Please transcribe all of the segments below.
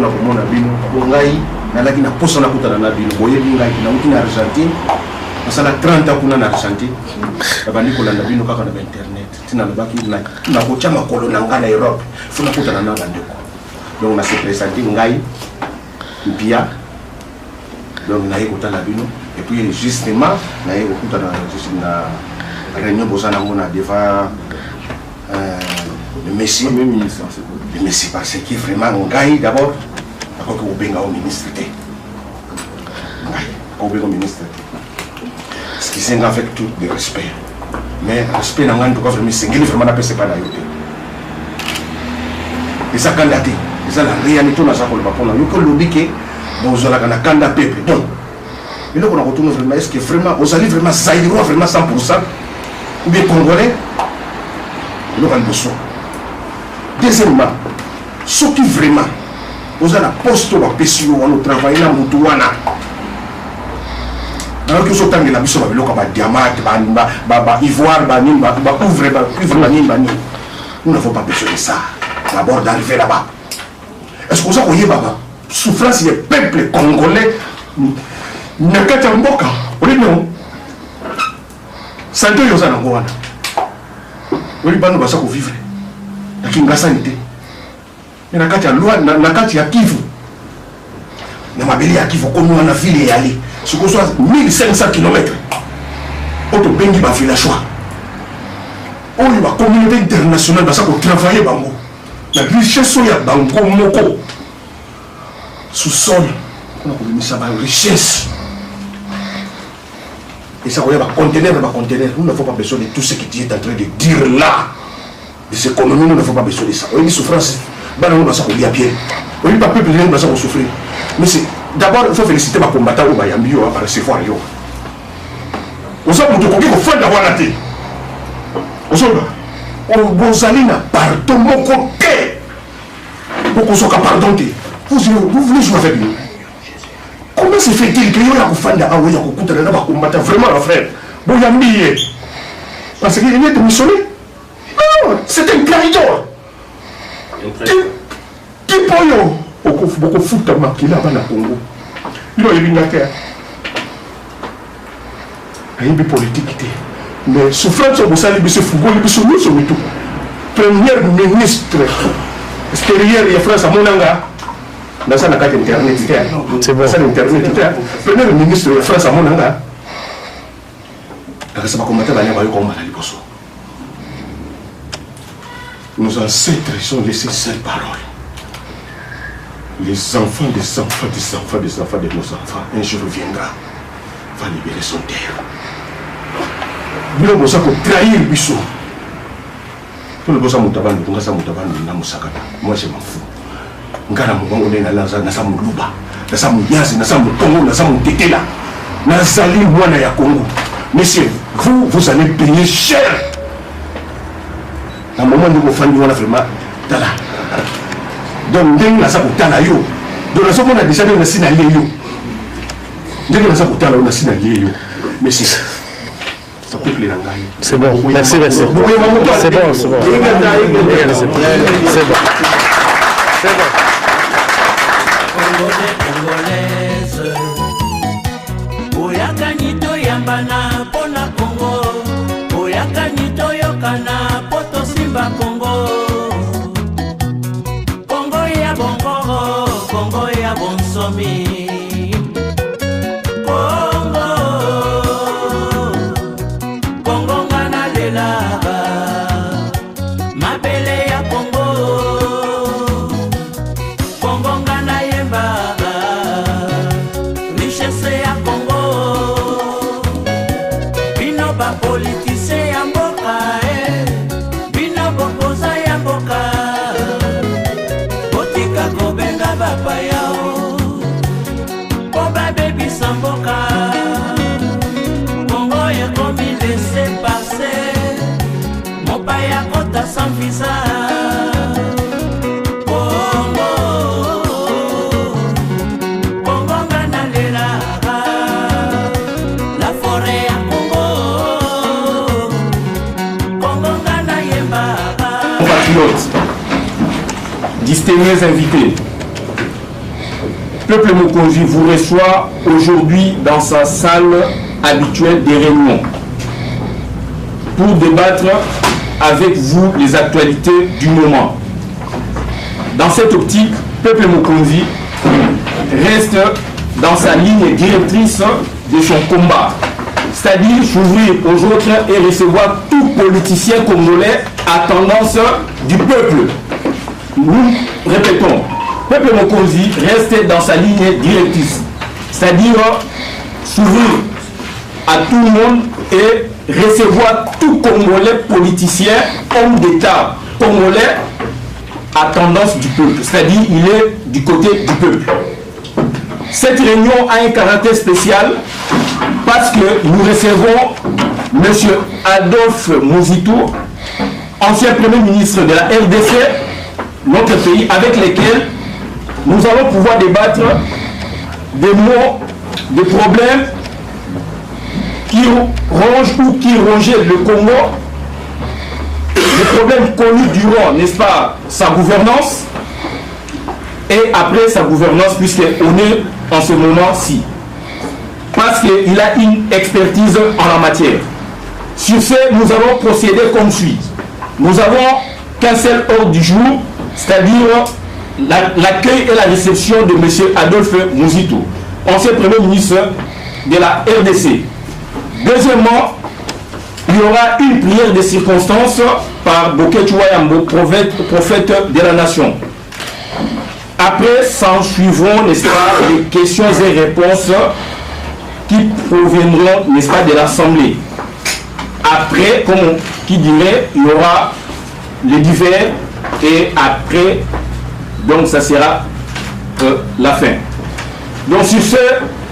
pour mon abino bongai nalaki na posa na kutana na bino boye bingai na uti na Argentine masala 30 ans kuna na Argentine abandi kolanda bino kaka na internet tina lobaki na kocha makolo na ngana Europe funa kutana na bandeko donc na se présenter ngai pia donc na ekotala bino et puis justement na ekotana na réunion bosana mona devant le Messie, le Messie parce que vraiment on gagne d'abord quand on benga au ministre au ministre ce qui c'est avec tout le respect mais respect n'a rien de quoi vraiment c'est vraiment n'a pas c'est pas la yoté et ça candidaté et ça la réalité na ça pour le papon yo que l'obike bonjour la kanda peuple donc et là on a retourné vraiment est-ce que vraiment vous allez vraiment zaïrois vraiment 100% ou bien congolais nous avons besoin. Deuxièmement, ce qui vraiment, vous avez la poste ou la PSU, on travaille dans le Moutouana. Alors que vous avez la mission, vous avez des diamants, des ivoire, nous n'avons pas besoin de ça. D'abord d'arriver là-bas. Est-ce que vous avez la souffrance des peuples congolais? N'a qu'à t'emboca. Oui, non. Santo Yosana Goana. Oui, nous allons vivre. La Kingasanité. Mais la carte loi, la carte ya Kivu. Na mabeli ya Kivu comme on a ville et aller. Ce qu'on soit 1500 km. Auto bengi ba village. On y va communauté internationale parce qu'on travaille bango. La richesse ya bango moko. Sous-sol. On a mis ça ba richesse. Et ça, on va contenir, nous n'avons pas besoin de tout ce que tu es en train de dire là. Des économies, nous n'avons pas besoin de ça. On a une souffrance, nous avons à pied. On a un peuple, nous avons souffrir. Mais c'est d'abord, il faut féliciter les combattants au Bayambi par recevoir. On sait que vous faites d'avoir la tête. On sait que vous allez pardon, mon côté. Pour soit pardon, vous voulez jouer avec nous. Comment se fait-il que vous avez fait vraiment la frère? Vous avez mis parce qu'il est démissionné. Non, c'est un trahidor. Qui peut beaucoup foutre qu'il a dans le Congo. Il a une affaire. Il y a une politique. Mais souffrance au Bossali, c'est Fougo, il est nous sur tout. Premier ministre extérieur, il y a France à Monanga. Dans ça, la carte internet, c'est bon. Ça, l'internet, premier ministre de France à Monanga. Nos ancêtres ont laissé cette parole. Les enfants des enfants des enfants des enfants de nos enfants, un jour viendra, va libérer son terre. Nous avons trahir Bissot. Nous avons moi je m'en fous. Ngara mubongo na lanza na samu luba na samu yazi na samu Congo na samu tekela na zali mwana ya Congo. Monsieur, vous allez payer cher. À un moment où vous faites vraiment tala. Donc dès que ça vous tala yo, donc la somme on a déjà dans le signalé yo. Dès que ça vous tala on a signalé yo. Monsieur, ça coupe les langues. C'est bon, merci, merci. C'est bon, c'est bon. C'est bon. C'est bon. Congolaise oyaka nito yambana pona Congo oyaka nito yokana poto simba Congo Congo ya bongo Congo ya bonsomi Congo ngana lelaba mabele ya Congo Congo ngana yemba richesse ya Congo bino ba politicien ya mboka bino bopoza ya mboka botika kobenga bapaya po babebisa mboka Congo ekomi laisser passer mopaya kota sans visa Distingués invités, Peuple Mokonzi vous reçoit aujourd'hui dans sa salle habituelle des réunions pour débattre avec vous les actualités du moment. Dans cette optique, Peuple Mokonzi reste dans sa ligne directrice de son combat, c'est-à-dire s'ouvrir aux autres et recevoir tout politicien congolais à tendance du peuple. Nous répétons, Peuple Mokonzi reste dans sa ligne directrice, c'est-à-dire s'ouvrir à tout le monde et recevoir tout Congolais politicien, homme d'État congolais à tendance du peuple, c'est-à-dire il est du côté du peuple. Cette réunion a un caractère spécial parce que nous recevons M. Adolphe Muzito, ancien Premier ministre de la RDC, notre pays, avec lequel nous allons pouvoir débattre des mots, des problèmes qui rongent ou qui rongeaient le Congo, des problèmes connus durant, n'est-ce pas, sa gouvernance et après sa gouvernance, puisqu'on est en ce moment-ci. Parce qu'il a une expertise en la matière. Sur ce, nous allons procéder comme suit. Nous avons qu'un seul ordre du jour, c'est-à-dire l'accueil et la réception de M. Adolphe Muzito, ancien Premier ministre de la RDC. Deuxièmement, il y aura une prière de circonstance par Boketu Wayambo, prophète de la nation. Après, s'en suivront, n'est-ce pas, les questions et réponses qui proviendront, n'est-ce pas, de l'Assemblée. Après, comme qui dirait, il y aura les divers et après, donc ça sera la fin. Donc sur ce,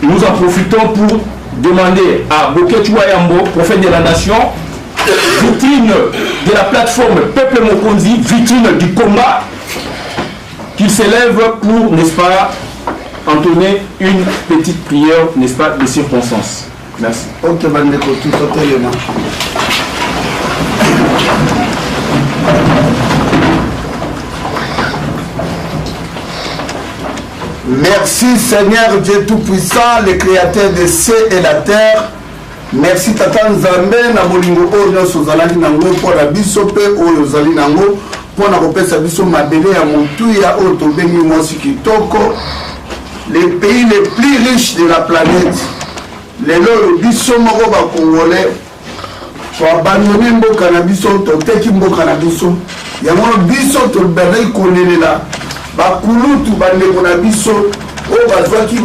nous en profitons pour demander à Boketu Wayambo, prophète de la nation, vitrine de la plateforme Peuple Mokonzi, vitrine du combat, qu'il s'élève pour, n'est-ce pas, entonner une petite prière, n'est-ce pas, de circonstance. Merci. Ok, Bandeko, tout totalement. Merci Seigneur Dieu Tout-Puissant, le Créateur des cieux et la terre. Merci Tata Nzambe na bolingo oyo sozalaki nango pour la biso pe oyo zali nango pour na kopesa biso mabele ya motuya oyo tobengi mwasi kitoko. Les pays les plus riches de la planète. Lelo biso moko ba Congolais pour abandonner mboka na biso toteki mboka na biso. Yango biso to bazali konelela ba kulutu bandeko na biso oyo bazwaki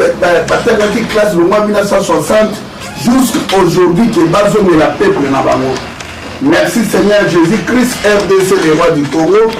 batangaki classe le mois 1960 jusqu'aujourd'hui que bazonge la peuple na bango. Merci Seigneur Jésus-Christ, RDC, le roi du Congo,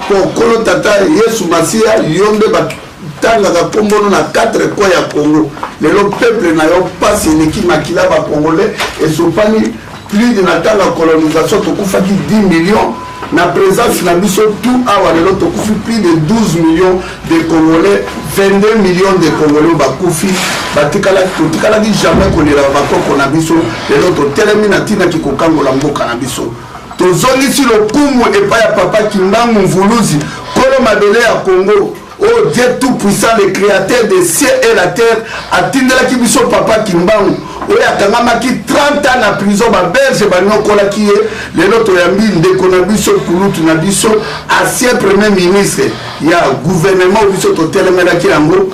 pour Kolo Tata Yesu Masia, Yonde Batanga Kombono na 4 coins ya Congo. Le peuple n'a pas sénéki makila ba Congolais et sopani plus de la colonisation tokufaki 10 millions. Na présence na biso tout awa lelo tokufi plus de 12 millions de Congolais, 22 millions de Congolais bakufi batikala totikalaki jamais kolela bakoko na biso lelo totelemi na tina kikokangola mboka na biso tozongisi lokumu epai ya papa Kimbangu Mvuluzi kolo mabele ya Congo. Oh Dieu Tout-Puissant, le Créateur des cieux et la terre, atindelaki biso papa Kimbangu oyo akangamaki 30 ans na prison baberge banyokolaki ye lelo toyambi ndeko na biso kulutu na biso ancien premier ministre ya gouvernement biso totelemelaki yango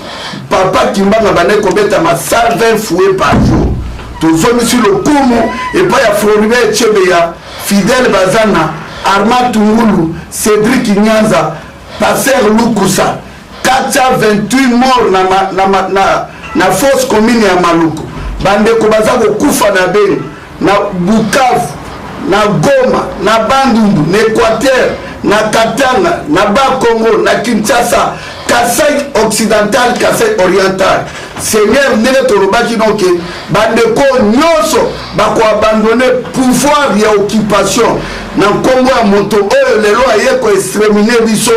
papa Kimbangu abandaki kobeta ma 120 fouets par jour. Tozomisi lokumu epai ya Floribert Chebeya, Fidèle Bazana, Armand Tungulu, Cédric Nyanza, Passer Lukusa, 428 morts na fosse commune ya Maluku. Bandeko baza kokufa na Beni, na Bukavu, na Goma, na Bandundu, na Équateur, na Katanga, na Bas-Congo, na Kinshasa, Kasai occidental, Kasai oriental. Seigneur, ndenge tolobaki donc bandeko nyonso bako abandonner pouvoir ya occupation na Congo ya moto oyo lelo aye ko exterminer biso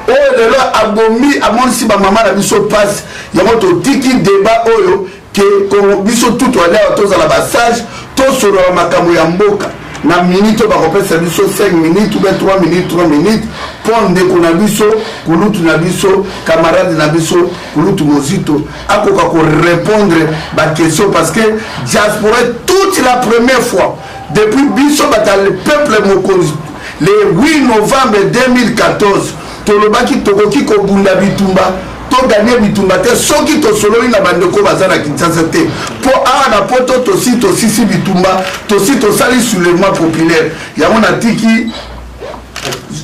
oyo lelo abomi amonisi ba mama na biso passe yango totiki débat oyo ke ko biso tout wala tozala ba sage tosolo makambo ya mboka na minute bakopesa biso 5 minutes ou 3 minutes mpo ndeko na biso kulutu na biso camarade na biso kulutu mozito akoka korépondre baquestion parce que diaspora toute la première fois depuis biso bata le peuple mokonzi le 8 novembre 2014 tolobaki tokoki kobunda bitumba toganye bitumba te soki tosololi na bandeko baza na Kinshasa te po awa na poto tosisi bitumba tosi tosali soulèvement populaire yango natiki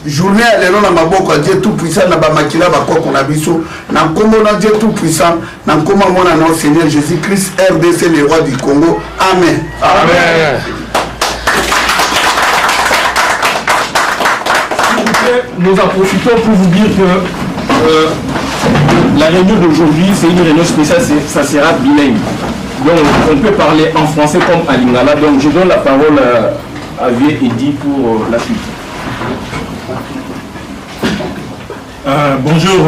journée à l'élan na maboko Dieu tout puissant na bamakila bakoko na biso na nkombo na Dieu tout puissant na nkombo mona na Seigneur Jésus-Christ RDC le roi du Congo. Amen. Amen. Nous en profitons pour vous dire que la réunion d'aujourd'hui, c'est une réunion spéciale, ça sera bilingue. Donc on peut parler en français comme à Lingala. Donc je donne la parole à Vieux Eddy pour la suite. Bonjour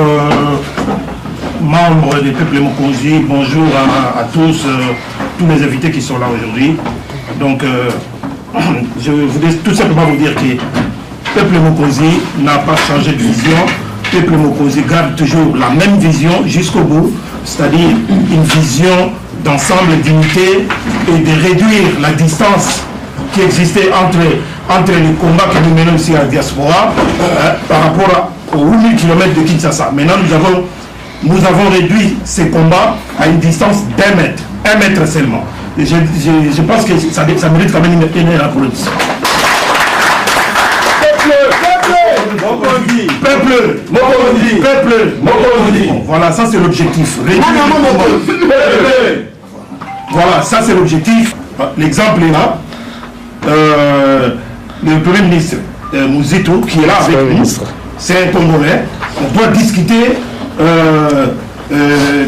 membres des peuples Mokonzi, bonjour à tous, tous les invités qui sont là aujourd'hui. Donc je voudrais tout simplement vous dire que Peuple Mokonzi n'a pas changé de vision. Peuple Mokonzi garde toujours la même vision jusqu'au bout, c'est-à-dire une vision d'ensemble, d'unité et de réduire la distance qui existait entre les combats que nous menons ici à la diaspora par rapport aux 8000 km de Kinshasa. Maintenant, nous avons réduit ces combats à une distance d'1 mètre, 1 mètre seulement. Et je pense que ça mérite quand même une applaudissement. Peuple, voilà, ça c'est l'objectif. Voilà, ça c'est l'objectif. L'exemple est là. Le Premier ministre Mouzito, qui est là avec nous, c'est un Congolais. On doit discuter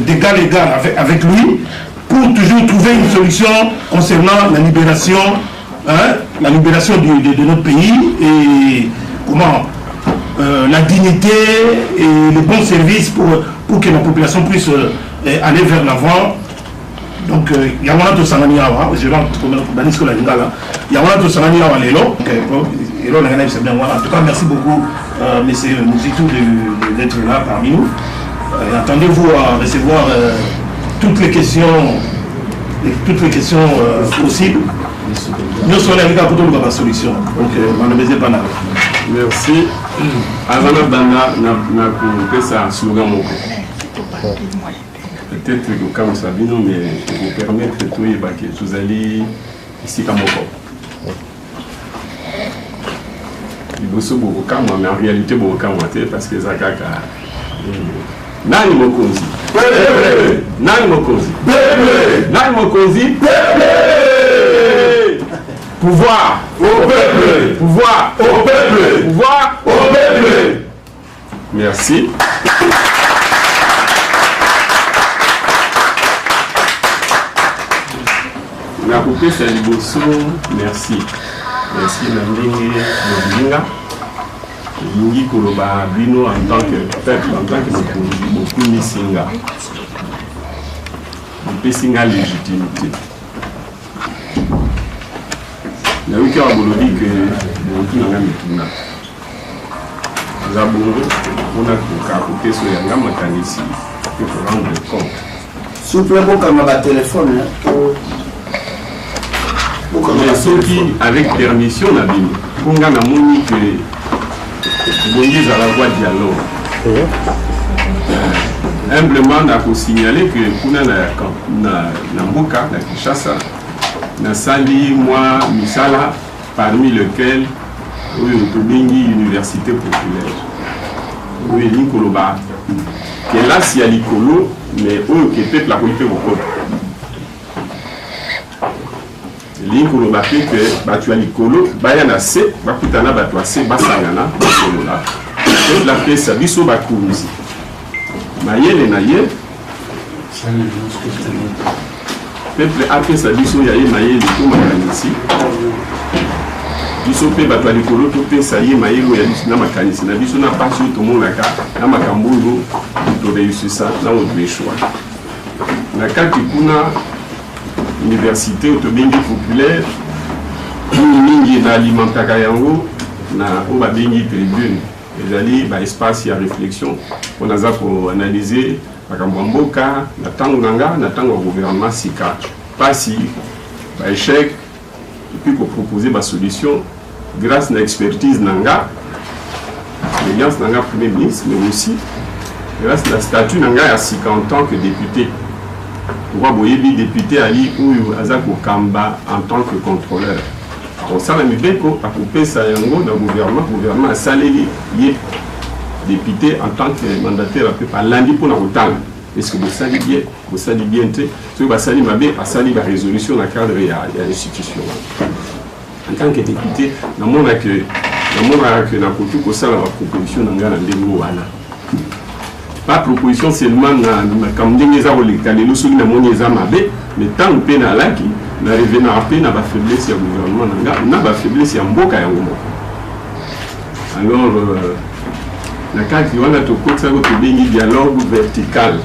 d'égal à égal avec lui pour toujours trouver une solution concernant la libération de notre pays et comment la dignité et le bon service pour que la population puisse aller vers l'avant. Donc, il y a un autre sanani awa, je vais dans ce que la lingala. Il y a un autre sanani awa lelo. En tout cas, merci beaucoup, monsieur Mouzito, d'être là parmi nous. Attendez-vous à recevoir toutes les questions possibles. Nous sommes avec la photo de la solution. Donc, on ne baisse pas là. Merci. Avant de faire ça, slogan mon peut-être que comme ça, mais je vous permets de tout évacuer. Vous allez ici comme au il vous souhaite beaucoup calme, mais en réalité beaucoup calme parce que ça caca. Nani Mokonzi. Nani Mokonzi. Nani Mokonzi. Pouvoir au peuple. Pouvoir au peuple. Pouvoir au peuple. Merci. Na coupé c'est liboso. Merci. Merci Nandingi Nandinga. Lingi Koloba Bino en tant que peuple, en tant que beaucoup Nisinga. On peut signaler légitimité. Il y a eu qui a dit que nous avons un côté sur la gamme ici pour rendre compte. S'il vous plaît, vous avez un téléphone. Mais ceux qui, avec permission, on a dit que vous voyez à la voie de dialogue. Humblement, on a signalé que nous avons Mboka, na Kinshasa, na sali moi misala parmi lequel l'université populaire oui l'Inkoloba qui est là si à l'Ikolo mais eux qui peut la politique au code l'Inkoloba que batu à l'Ikolo bayana se bakutana batu ase basangana bakolola donc la paix ça biso bakunzi mayele na ye peuple après ça biso ya ye mayele to makanisi biso pe bato alikolo to pe ça ye mayele ya biso na makanisi na biso na pasi to monaka na makambulo to réussir ça là on doit choix na kati kuna université to bengi populaire mingi na alimentaka yango na o ba bengi tribune ezali espace ya réflexion on a pour analyser makambo mboka na tango nanga na tango gouvernement sika pasi échec et puis pour proposer ma solution grâce à l'expertise nanga l'expérience nanga premier ministre mais aussi grâce à la statut nanga ya sika en tant que député pourquoi boyebi député ali ou azako kamba en tant que contrôleur on ça la mibeko a coupé ça yango dans gouvernement a saleli yé député en tant que mandataire à lundi pour la routine est-ce que vous savez bien ce que vous savez à sali la résolution dans le cadre de l'institution en tant que député dans mon accueil na kotu ko sala la proposition ngana ndengo wana pas proposition seulement na comme ndengeza olekale lo soki na moni eza mabe mais tant pe na laki na revenir pe na ba faiblesse ya gouvernement na ba faiblesse ya mboka ya ngombo alors la kaki wana to koksa ko bengi dialogue vertical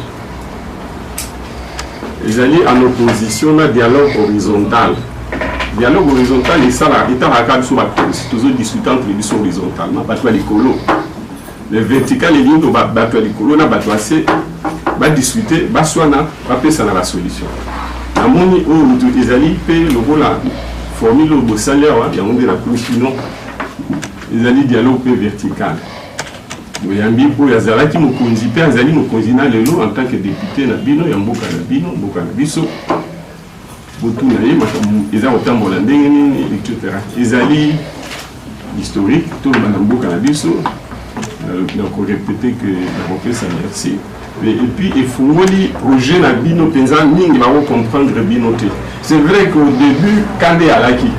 ils allaient en opposition à dialogue horizontal. Dialogue horizontal, et ça, l'État a quand même toujours discuté entre les horizontalement, battre les colos. Le vertical, les lignes de battre les colos, on a battu assez, va discuter, va soit na, va passer ça dans la solution. La moni où ils allaient payer le rôle à formule au salaire, il y a un de la sinon, ils allaient dialogue vertical. Moyambi pour yazalaki mokonzi pe azali mokonzi na lelo en tant que député na bino ya mboka na bino mboka na biso botu na ye eza otambola ndenge nini etc. ezali historique tout le mboka na biso na ko répéter que na kopesa merci et puis efungoli projet na bino penza ningi ba comprendre bino te c'est vrai qu'au début kande alaki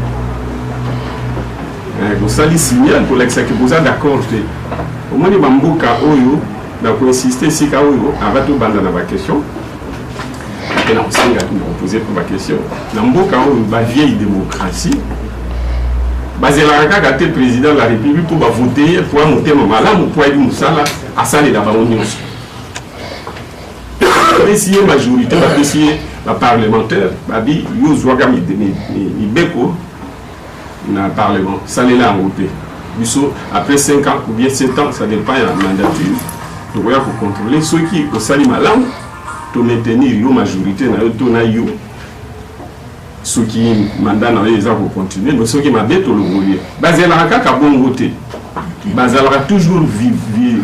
vous sali signal pour l'exact vous êtes d'accord au moins les bamboka oyo na ko insister sika oyo avato banda na ba question et na osinga tu poser pour ba question na mboka oyo ba vieille démocratie bazela kaka te président de la république pour ba voter pour monter malamu pour aider musala asali da ba nyonso essayer majorité ba essayer ba parlementaire ba bi yo zwaga mi beko na parlement salela ngopé après 5 ans ou bien 7 ans, ça dépend de la mandature. Donc, il faut contrôler ceux qui, au salut malam, pour maintenir la majorité, ceux qui mandat pour continuer, mais ceux qui m'habitent au rouler. Bazela kaka bon voté. Bazela toujours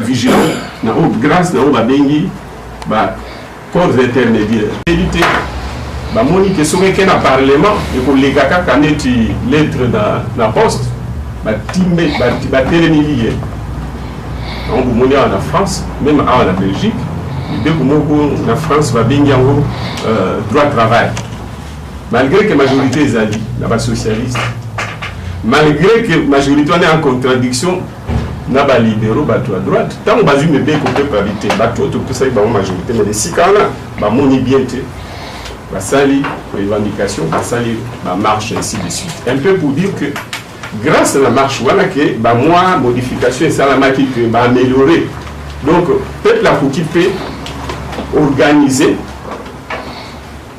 vigilant. Grâce à Obabengi, corps intermédiaire. Éviter. Monique, ceux qui sont au Parlement, et pour les gars qui ont lettre dans la poste. En France, même en Belgique, la France va bien droit de travail. Malgré que la majorité est alliée, la socialiste, malgré que la majorité est en contradiction, na ba libéraux bato à droite, tant que me bien côté parité, bato tout ça ba majorité, mais les six cas là, ba moni bien té, ba sali revendication, ba sali ba marche ainsi de suite. Un peu pour dire que grâce à la marche, voilà que moi, modification et ça qui peut améliorer. Donc, peut-être la qui peut organiser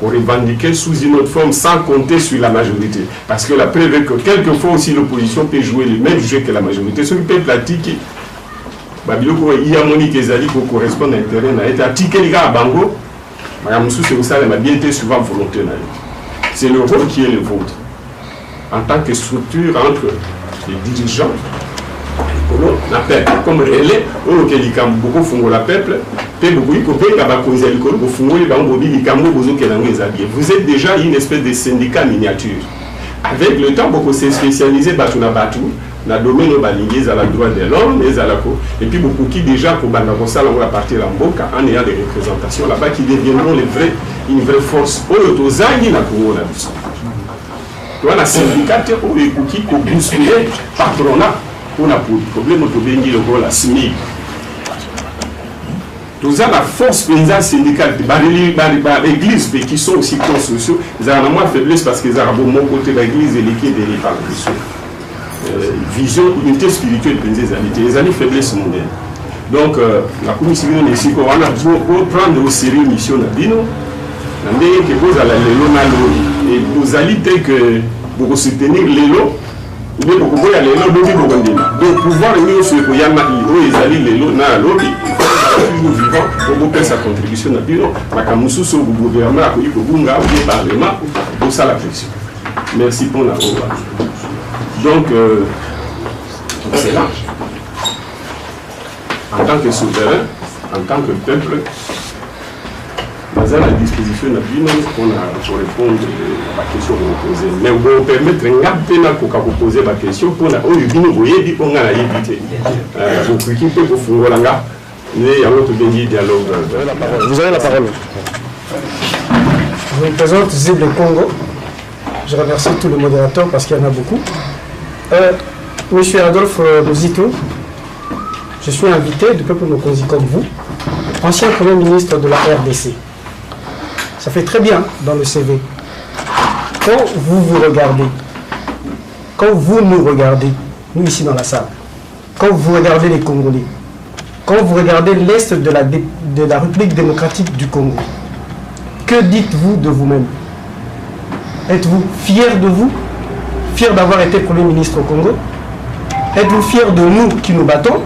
pour revendiquer sous une autre forme sans compter sur la majorité. Parce que la preuve est que quelquefois aussi l'opposition peut jouer le même jeu que la majorité. Ce qui peut pratiquer, il y a Monique Ezali qui correspond à l'intérêt, il y a Tiké Liga à Bango, c'est aussi ça, bien été souvent volontaire. C'est le rôle qui est le vôtre. En tant que structure entre les dirigeants, la peuple, comme relais, beaucoup font la peuple, vous êtes déjà une espèce de syndicat miniature. Avec le temps, beaucoup s'est spécialisé dans le domaine de la droit de l'homme, et puis beaucoup qui déjà pour la partie de l'Amboka en ayant des représentations là-bas qui deviendront une vraie force. Tu as la syndicat qui a bousculé patronat pour le problème de la SMIC. Tu as la force paysane syndicale, l'église qui sont aussi plans sociaux, ils ont moins faiblesse parce qu'ils ont mon côté de l'église et l'équipe de l'État. Vision, unité spirituelle, les années faiblesse mondiale. Donc, la commission de ici, on a prendre au sérieux mission d'Abino. Et vous allez tel que pour soutenir l'élo, de pouvoir mieux se koyama ils allaient les lots na lobby toujours vivant pour faire sa contribution à bureau la kamususu au gouvernement a connu Bunga au parlement pour ça la pression. Merci pour la voix. Donc c'est là en tant que souverain, en tant que peuple, nous avons à la disposition de pour répondre à la question que vous posez. Mais vous pouvez permettre de poser la question pour la éviter. Vous avez la parole. Je me présente Zible Congo. Je remercie tous les modérateurs parce qu'il y en a beaucoup. Monsieur Adolphe Muzito, je suis invité du peuple Mokonzi comme vous, ancien Premier ministre de la RDC. Ça fait très bien dans le CV. Quand vous vous regardez, quand vous nous regardez, nous ici dans la salle, quand vous regardez les Congolais, quand vous regardez l'Est de la République démocratique du Congo, que dites-vous de vous-même? Êtes-vous fier de vous? Fier d'avoir été Premier ministre au Congo? Êtes-vous fier de nous qui nous battons?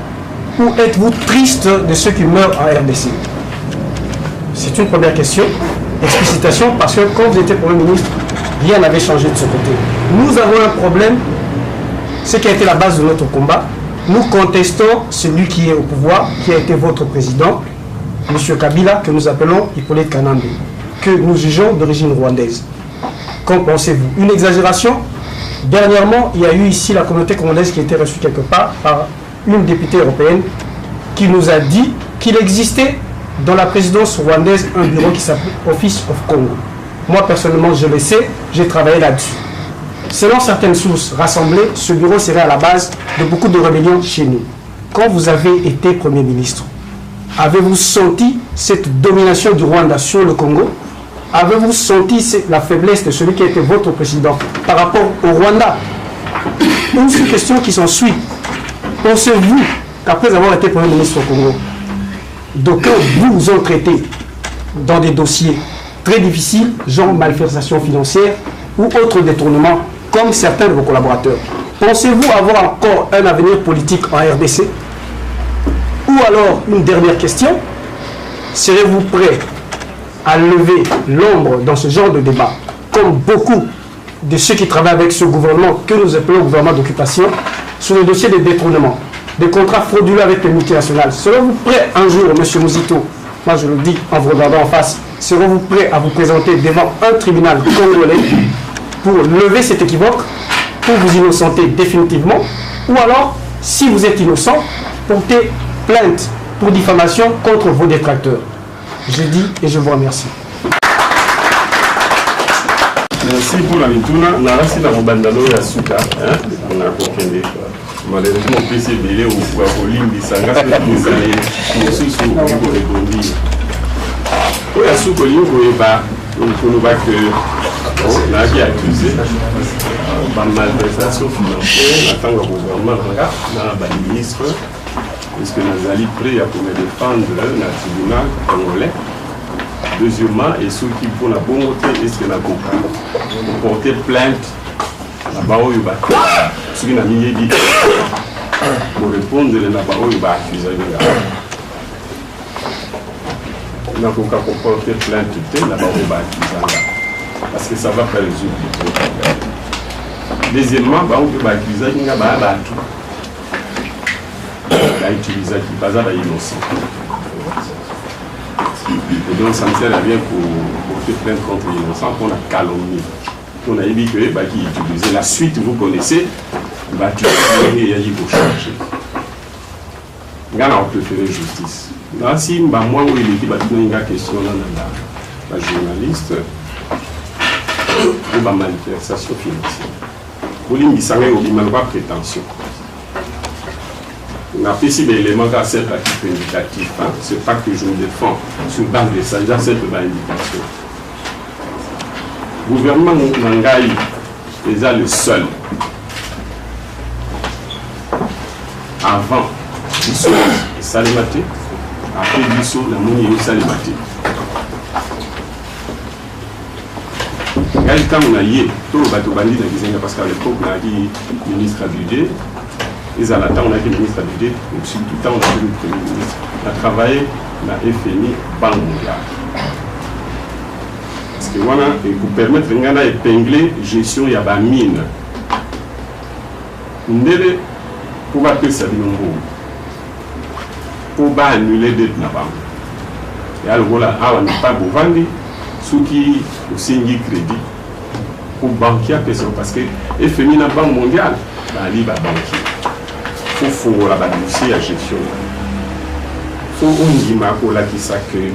Ou êtes-vous triste de ceux qui meurent en RDC? C'est une première question. Explicitation, parce que quand vous étiez Premier ministre, rien n'avait changé de ce côté. Nous avons un problème, ce qui a été la base de notre combat. Nous contestons celui qui est au pouvoir, qui a été votre président, M. Kabila, que nous appelons Hippolyte Kanambe, que nous jugeons d'origine rwandaise. Qu'en pensez-vous? Une exagération? Dernièrement, il y a eu ici la communauté congolaise qui a été reçue quelque part par une députée européenne qui nous a dit qu'il existait dans la présidence rwandaise un bureau qui s'appelle Office of Congo. Moi personnellement je le sais, j'ai travaillé là-dessus. Selon certaines sources rassemblées, ce bureau serait à la base de beaucoup de rébellions chez nous. Quand vous avez été Premier ministre, avez-vous senti cette domination du Rwanda sur le Congo? Avez-vous senti la faiblesse de celui qui a été votre président par rapport au Rwanda? Une seule question qui s'ensuit. Pensez-vous qu'après avoir été Premier ministre au Congo, d'aucuns vous ont traité dans des dossiers très difficiles, genre malversation financière ou autres détournements, comme certains de vos collaborateurs? Pensez-vous avoir encore un avenir politique en RDC? Ou alors, une dernière question, serez-vous prêt à lever l'ombre dans ce genre de débat, comme beaucoup de ceux qui travaillent avec ce gouvernement, que nous appelons gouvernement d'occupation, sur le dossier des détournements, des contrats frauduleux avec les multinationales? Serez-vous prêt un jour, M. Muzito, moi je le dis en vous regardant en face, serez-vous prêt à vous présenter devant un tribunal congolais pour lever cet équivoque, pour vous innocenter définitivement, ou alors, si vous êtes innocent, porter plainte pour diffamation contre vos détracteurs? Je dis et je vous remercie. Merci pour la mituna. Narasi na mobandalo ya suka, on a compris. Malheureusement, on peut se mêler au Limbi Sanga, c'est sous répondre. Pour la soupe, on va que on a bien accusé par malversation financière, en tant que gouvernement, dans ministre, est-ce que nous allons prêts à défendre le tribunal congolais? Deuxièmement, et ceux qui font la bonne côté, est-ce que nous avons porté plainte là-bas où il va ce qui n'a mis dit pour répondre là-bas où il va accuser nous avons qu'à porter plainte là-bas où il va accuser parce que ça va pas résoudre. Deuxièmement, il va accuser il va utiliser qui pas à innocent. Et donc ça me sert à rien pour porter plainte contre l'innocent pour la calomnie. On a dit que qui utilisait la suite, vous connaissez, il y a dit pour changer. On préféré justice. Là, si moi, où il dit une question la journaliste, ou la manifestation financière. Pour lui, il s'en est au pas prétention. On a fait des éléments à cette actif indicatif. Ce n'est pas que je me défends sur base de ça, c'est cette indication. Le gouvernement Nangaï est le seul. Avant, Bissot et Salimate, après Bissot, la Mouni et Salimate. ngai ntango na ye to bato bandi na kizenga parce qu'à l'époque nayaki ministre du budget ezala ntango nayaki ministre du budget surtout ntango nayaki premier ministre na travaillé na FMI Banque mondiale parce que wana ekopermettre ngai na épingler gestion ya bamine ndele po bapesa bino mbongo po baannule dette na bango ya lokola awa na pa bovandi soki osengi crédit po banquier apesa parce que FMI na Banque mondiale bali babanquier fo fongola badossier ya gestion fo ondima kolakisa ke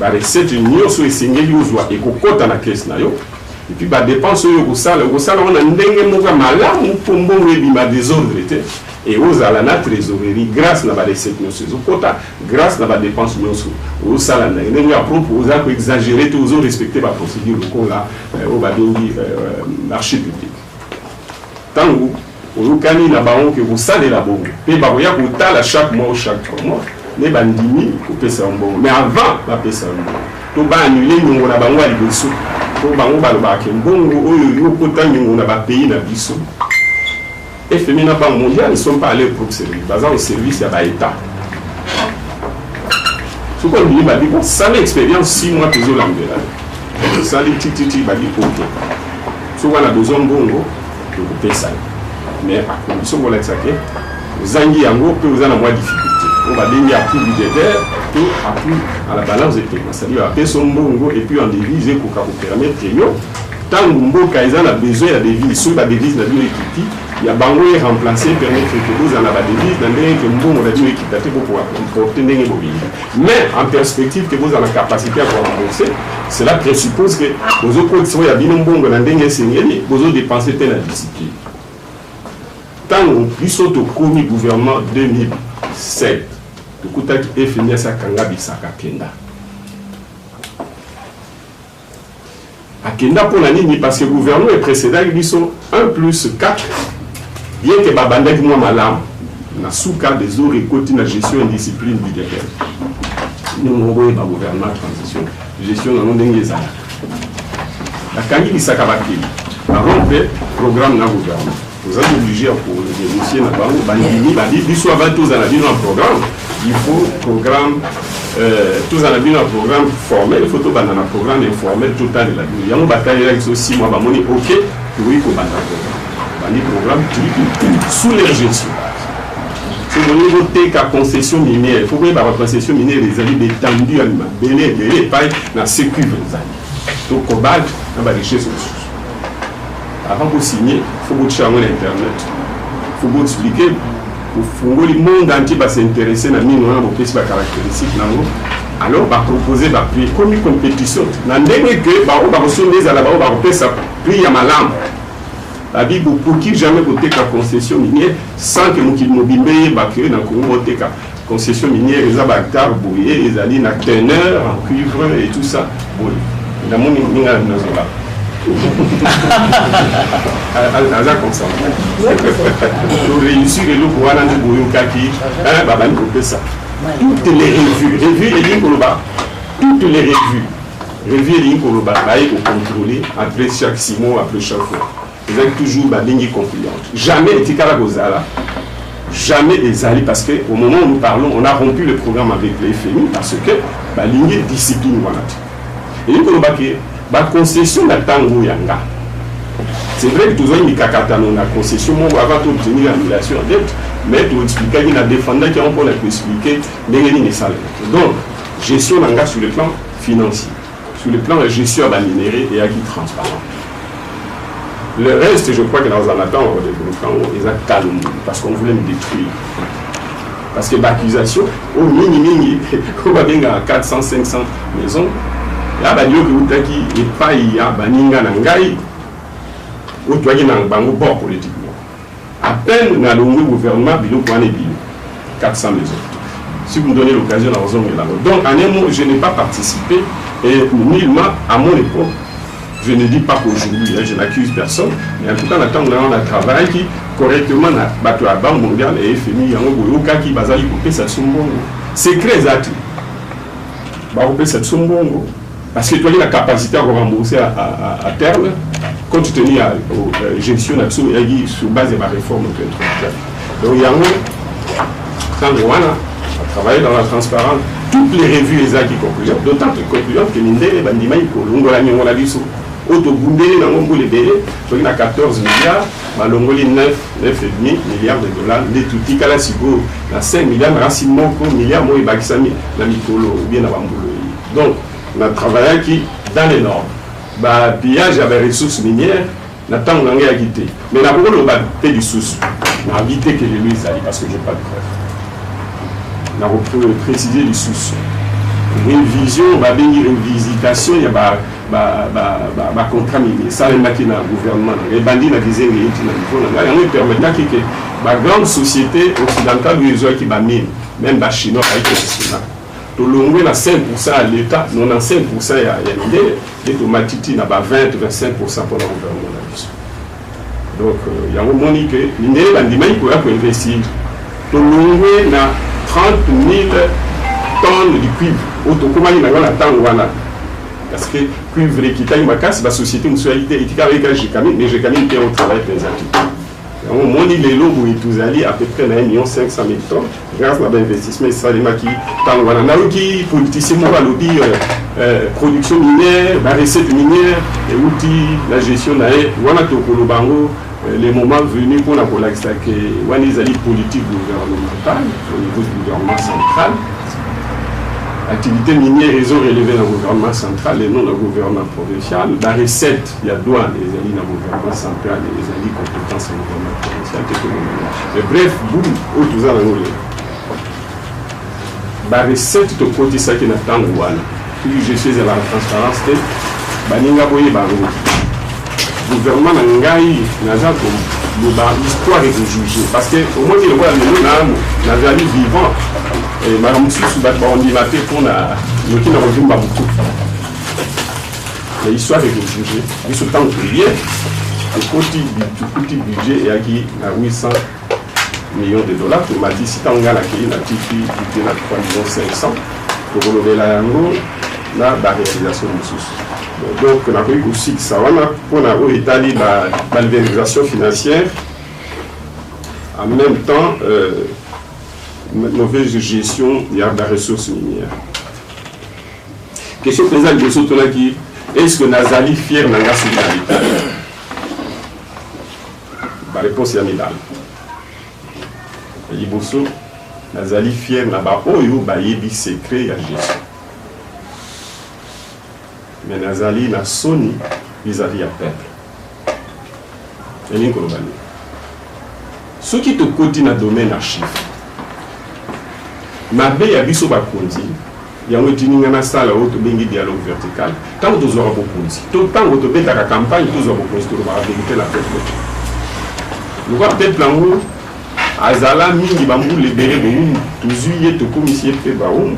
barecette nyonso esengeli ozwa ekokɔta na caisse na yo et puis badepense oyo okosala wana ndenge moko ya malamu mpo mbongo ebima désordre te et ozala na trésorerie grâce na barecette nyonso ezokɔta grâce na badepense nyonso ozosala ndenge ya propre oza koexagéré te ozorespecte baprocédure lokola oyo babengi marché public ntango oyokani na bango ke kosalela bongo mpe bakoya kotala chaque mois ou chaque 3 mois ne bandimi kopesa mbongo mais avant bapesa mbongo to baannule niongo na bango ya liboso po bango balobaka mbongo oyo yokota niongo na bapays na biso FMI na Banque mondiale ne sont pas allés pour service basé au service ya baétat ce qu'on dit badi bon ça l'expérience 6 mois tozolambela ça les titi badi ok so wana besoin mbongo kopesa mais à condition qu'on l'exaque zangi yango pe vous en a moins difficulté on va donner à plus budgétaire que à plus à la balance de paiement c'est-à-dire à payer son bongo et puis en devise pour permettre que yo tant mboka ils en a besoin de devise sur la devise na bio équipe il y a bango est remplacé permettre que vous en a la devise dans des que mbongo na bio équipe pour pouvoir porter ndenge bobi mais en perspective que vous en la capacité à rembourser cela présuppose que vous autres si vous y a bien mbongo na ndenge sengeli vous autres dépenser pe la discipline tant biso to komi gouvernement 2007 to kutaki FMI sa kanga bisaka kenda akenda pour la nini parce que le gouvernement est précédent ils sont 1 plus 4 bien que babandaki moi malam na souka des eaux récoltées na gestion indiscipline budgétaire nous envoyer ba gouvernement transition gestion na ndenge ezala la kangi bisaka bakeli na rompe programme na gouvernement vous êtes obligé pour négocier na bango bandimi badi biso avant tous en un programme il faut programme tous en un programme formel il faut tout banana programme informel total de la vie yango bataille là ils aussi moi ba moni OK pour y ko banana bani programme sous leur gestion c'est au niveau de la concession minière il faut que la concession minière les amis détendus à belé paille na sécurité donc cobalt na ba richesse avant de signer, il faut que vous changiez l'internet. Il faut que vous expliquiez. Il faut que le monde entier s'intéresser à nous, à nos caractéristiques. Alors, on va proposer des prix comme une compétition. Dans le cas où on va recevoir des alabas, on va faire prix à ma lampe. La vie, pour qui jamais voter la concession minière sans que nous qui nous bimbeillons, que dans le concession minière, les abactars, les alliés, la teneur en cuivre et tout ça. Dans mon aza comme ça pour réussir le pouvoir dans le boyokaki babani kopesa toutes les revues et linkoloba toutes les revues et linkoloba baye ko contrôler après chaque 6 mois après chaque fois ils ont toujours ba ligne concluante jamais etikala kozala jamais ezali parce que au moment où nous parlons on a rompu le programme avec les FMI parce que ba ligne discipline wana et linkoloba ke la concession d'attendre yanga. C'est vrai que tous les mikakatano na concession avant d'obtenir l'annulation de dette, mais tu expliquer qu'il y a des défendants qui ont pour expliquer les salaires. Donc, gestion d'anga sur le plan financier, sur le plan de gestion à minéraux et à qui transparent. Le reste, je crois que dans un attente, on va développer, ils ont calme parce qu'on voulait me détruire. Parce que l'accusation, au minimum, on va bien à 400, 500 maisons. Là, il y a des gens qui ont bord politiquement. À peine dans le gouvernement, il y a 400 maisons. Si vous me donnez l'occasion, donc, en un mot, je n'ai pas participé, et nullement, à mon époque, je ne dis pas qu'aujourd'hui, je n'accuse personne, mais en tout cas, on a travaillé qui correctement dans la Banque mondiale et FMI, qui est secret, c'est très Parce que tu as la capacité à rembourser à terme, compte tenu à la gestion sur base de la réforme. Donc il y a à travailler dans la transparence. Toutes les revues qui concluent, d'autant plus concluantes que l'Indé, on a dit ça. Autobundé, on a 14 milliards, malongoli 9,5 milliards de dollars, les tout à la sigo, la 5 milliards, milliards, moi, Bakisami, la Mikolo, bien avant. Donc, on a travaillé qui, dans les normes, pillage avec les ressources minières, on a tant d'engrais à quitter. Mais on a beaucoup de ressources. On a évité que les Louis aillent parce que je n'ai pas de preuve. On a précisé les sources. Une vision, une visitation, il y a un contrat minier. Ça, les maquines dans le gouvernement, les bandits, les dizaines de il y a permettant que la grande société occidentale, qui va mine, même les Chinois, tout le monde a 5% à l'État, 95% à l'idée, les tomates, il y a 20-25% pour le gouvernement. Donc, il y a un moment que l'idée, il faut investir. Tout le monde a 30 000 tonnes de cuivre. Parce que cuivre qui est la société mutualité, mais j'ai quand même été au travail présent. On monte les lobes et tous allés à peu près 1 500 000 tonnes grâce à l'investissement qui qui politicien lobby production minière, la recette minière, les outils, la gestion les moments venus pour la politique gouvernementale au niveau du gouvernement central. Activité minière, réseau relevé dans le gouvernement central et non dans le gouvernement provincial. La recette, il y a douane, les alliés dans le gouvernement central et les alliés compétences dans le gouvernement provincial. Mais bref, boum, où tout ça dans le la recette de côté ça qui n'a pas de douane. Puis je suis à la transparence, baninga boye bango. Gouvernement n'engaye n'a pas l'histoire est de juger parce que au moins il voit nous n'a jamais vivant. Et madame Soussou on dit maté pour na le qui n'a revenu pas beaucoup. L'histoire est de juger. Mais ce temps prière, le petit budget est acquis à 800 millions de dollars. Tu m'as dit si tu as un acquis na tipi budget na 3 500 pour relever la yango na réalisation de Soussou. Donc, on a vu aussi que ça, on a établi la valorisation financière, en même temps, mauvaise gestion de la ressource minière. Question présidente de Sotonaki, est-ce que Nazali fier de la solidarité? La réponse est amicale. Liboso, Nazali fier de la secret et la gestion. Mais Nazali na soni vis-à-vis à peuple. Et l'un qu'on ce qui te côté dans le domaine à chiffres. Ma belle y a biso ba kondi. Il y a un meeting na salle où tu bengi dialogue vertical. Tant que tu auras beaucoup kondi. Tout temps où tu bête la campagne, tu auras beaucoup kondi. Tu vas vérité la peuple. Le roi peuple en haut, azala mingi bambou libéré de une, tu zuye te commissaire fait baoum.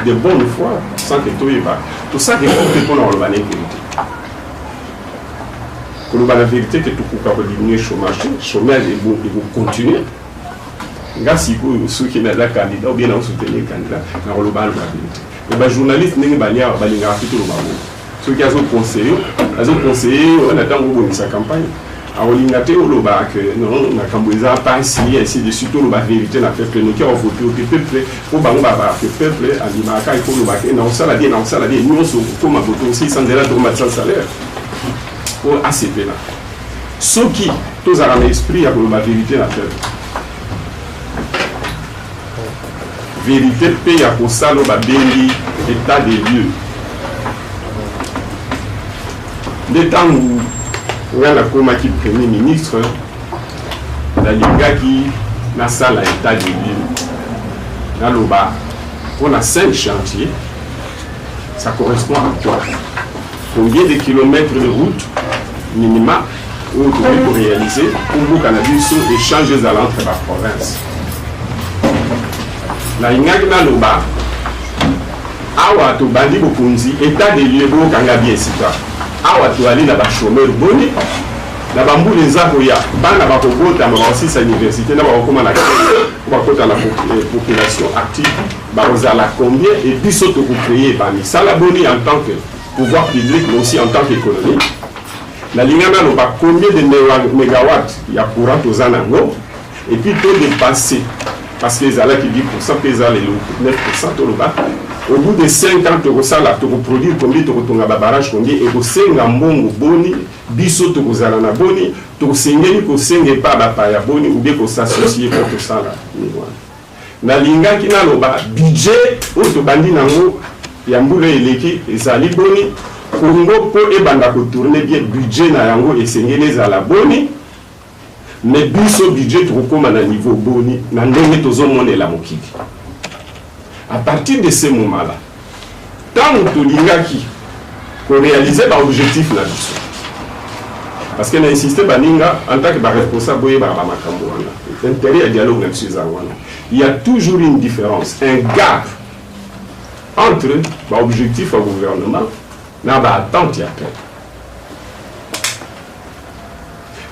De bonne foi, sans que tu aies pas. Tout ça qui est pour nous la vérité. Pour nous la vérité que tout pour diminuer le chômage est bon, il faut continuer. Si ceux qui sont là candidats ou bien soutenir les candidats, nous allons la vérité. Les journalistes ne sont pas là pour tout le monde. Ceux qui ont conseillé, on attend que sa campagne. Alors, il a été au Loba que non, on a Cambouza pas signé ainsi de suite au la vérité n'a fait que nous qui avons voté au peuple pour Bangba que peuple à l'Imaka et pour le Baké non ça la dit nous on comme voté aussi sans délai de sans salaire pour ACP là. Ceux qui tous à l'esprit à la vérité n'a fait vérité paye à pour ça le Babeli état des lieux. L'état où on a comme Premier ministre, la Liga qui n'a pas l'état de l'île. Dans le bas, on a 5 chantiers, ça correspond à quoi? Combien de kilomètres de route minima pour réaliser pour le cannabis et changer à l'entrée de la province. La Liga qui n'a le bas, awa to bandi bokunzi état de lieu pour Kangabie Sita. Awa to ali na ba chômeur boni na ba mbule nzako ya bana ba kobota ma aussi sa université na ba koma na ba kota la population active bazala combien et puis surtout pour créer misala boni en tant que pouvoir public mais aussi en tant qu'économie. La ligne n'a combien de mégawatts il y a courant aux anango et puis tout dépasser parce que les ala qui 10% les ala les 9% tout le bas. Au bout de 5 ans, tu vas produire combien tu vas barrage combien et tu vas mbongo boni, biso tu vas na boni, tu vas pas ya boni ou bien tu s'associer pour tout ça là. Na linga ki na loba budget ou to bandi nango ya mbula eleki ezali boni Congo po e banda ko tourner bien budget na yango esengeli ezala boni mais biso budget to koma na niveau boni na ndenge tozomonela mokili. À partir de ce moment-là, tant que tu pour réaliser l'objectif, parce qu'on a insisté en tant que responsable, il y a toujours une différence, un gap entre l'objectif au gouvernement et l'attente.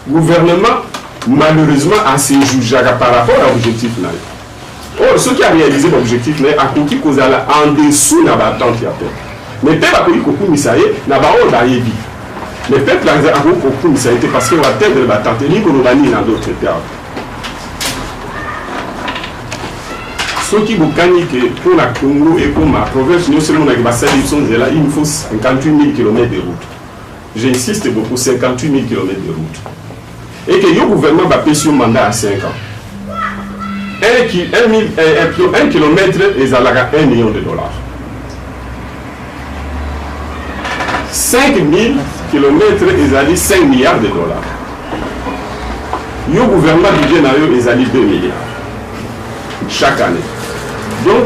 Le gouvernement, malheureusement, a ses juges par rapport à l'objectif. Or, ce qui a réalisé l'objectif, c'est qu'il y a en dessous de l'attente. Mais peut-être que le mais peut-être que parce qu'il va atteindre l'attente et qu'il va dans d'autres termes. Ce qui est pour la Congo et pour ma province, nous sommes il faut 58 000 km de route. J'insiste beaucoup, 58 000 km de route. Et que le gouvernement va payer un mandat à 5 ans. 1 kilomètre est à 1 million de dollars. 5 000 kilomètres est à 5 milliards de dollars. Le gouvernement budget est à 2 milliards chaque année. Donc,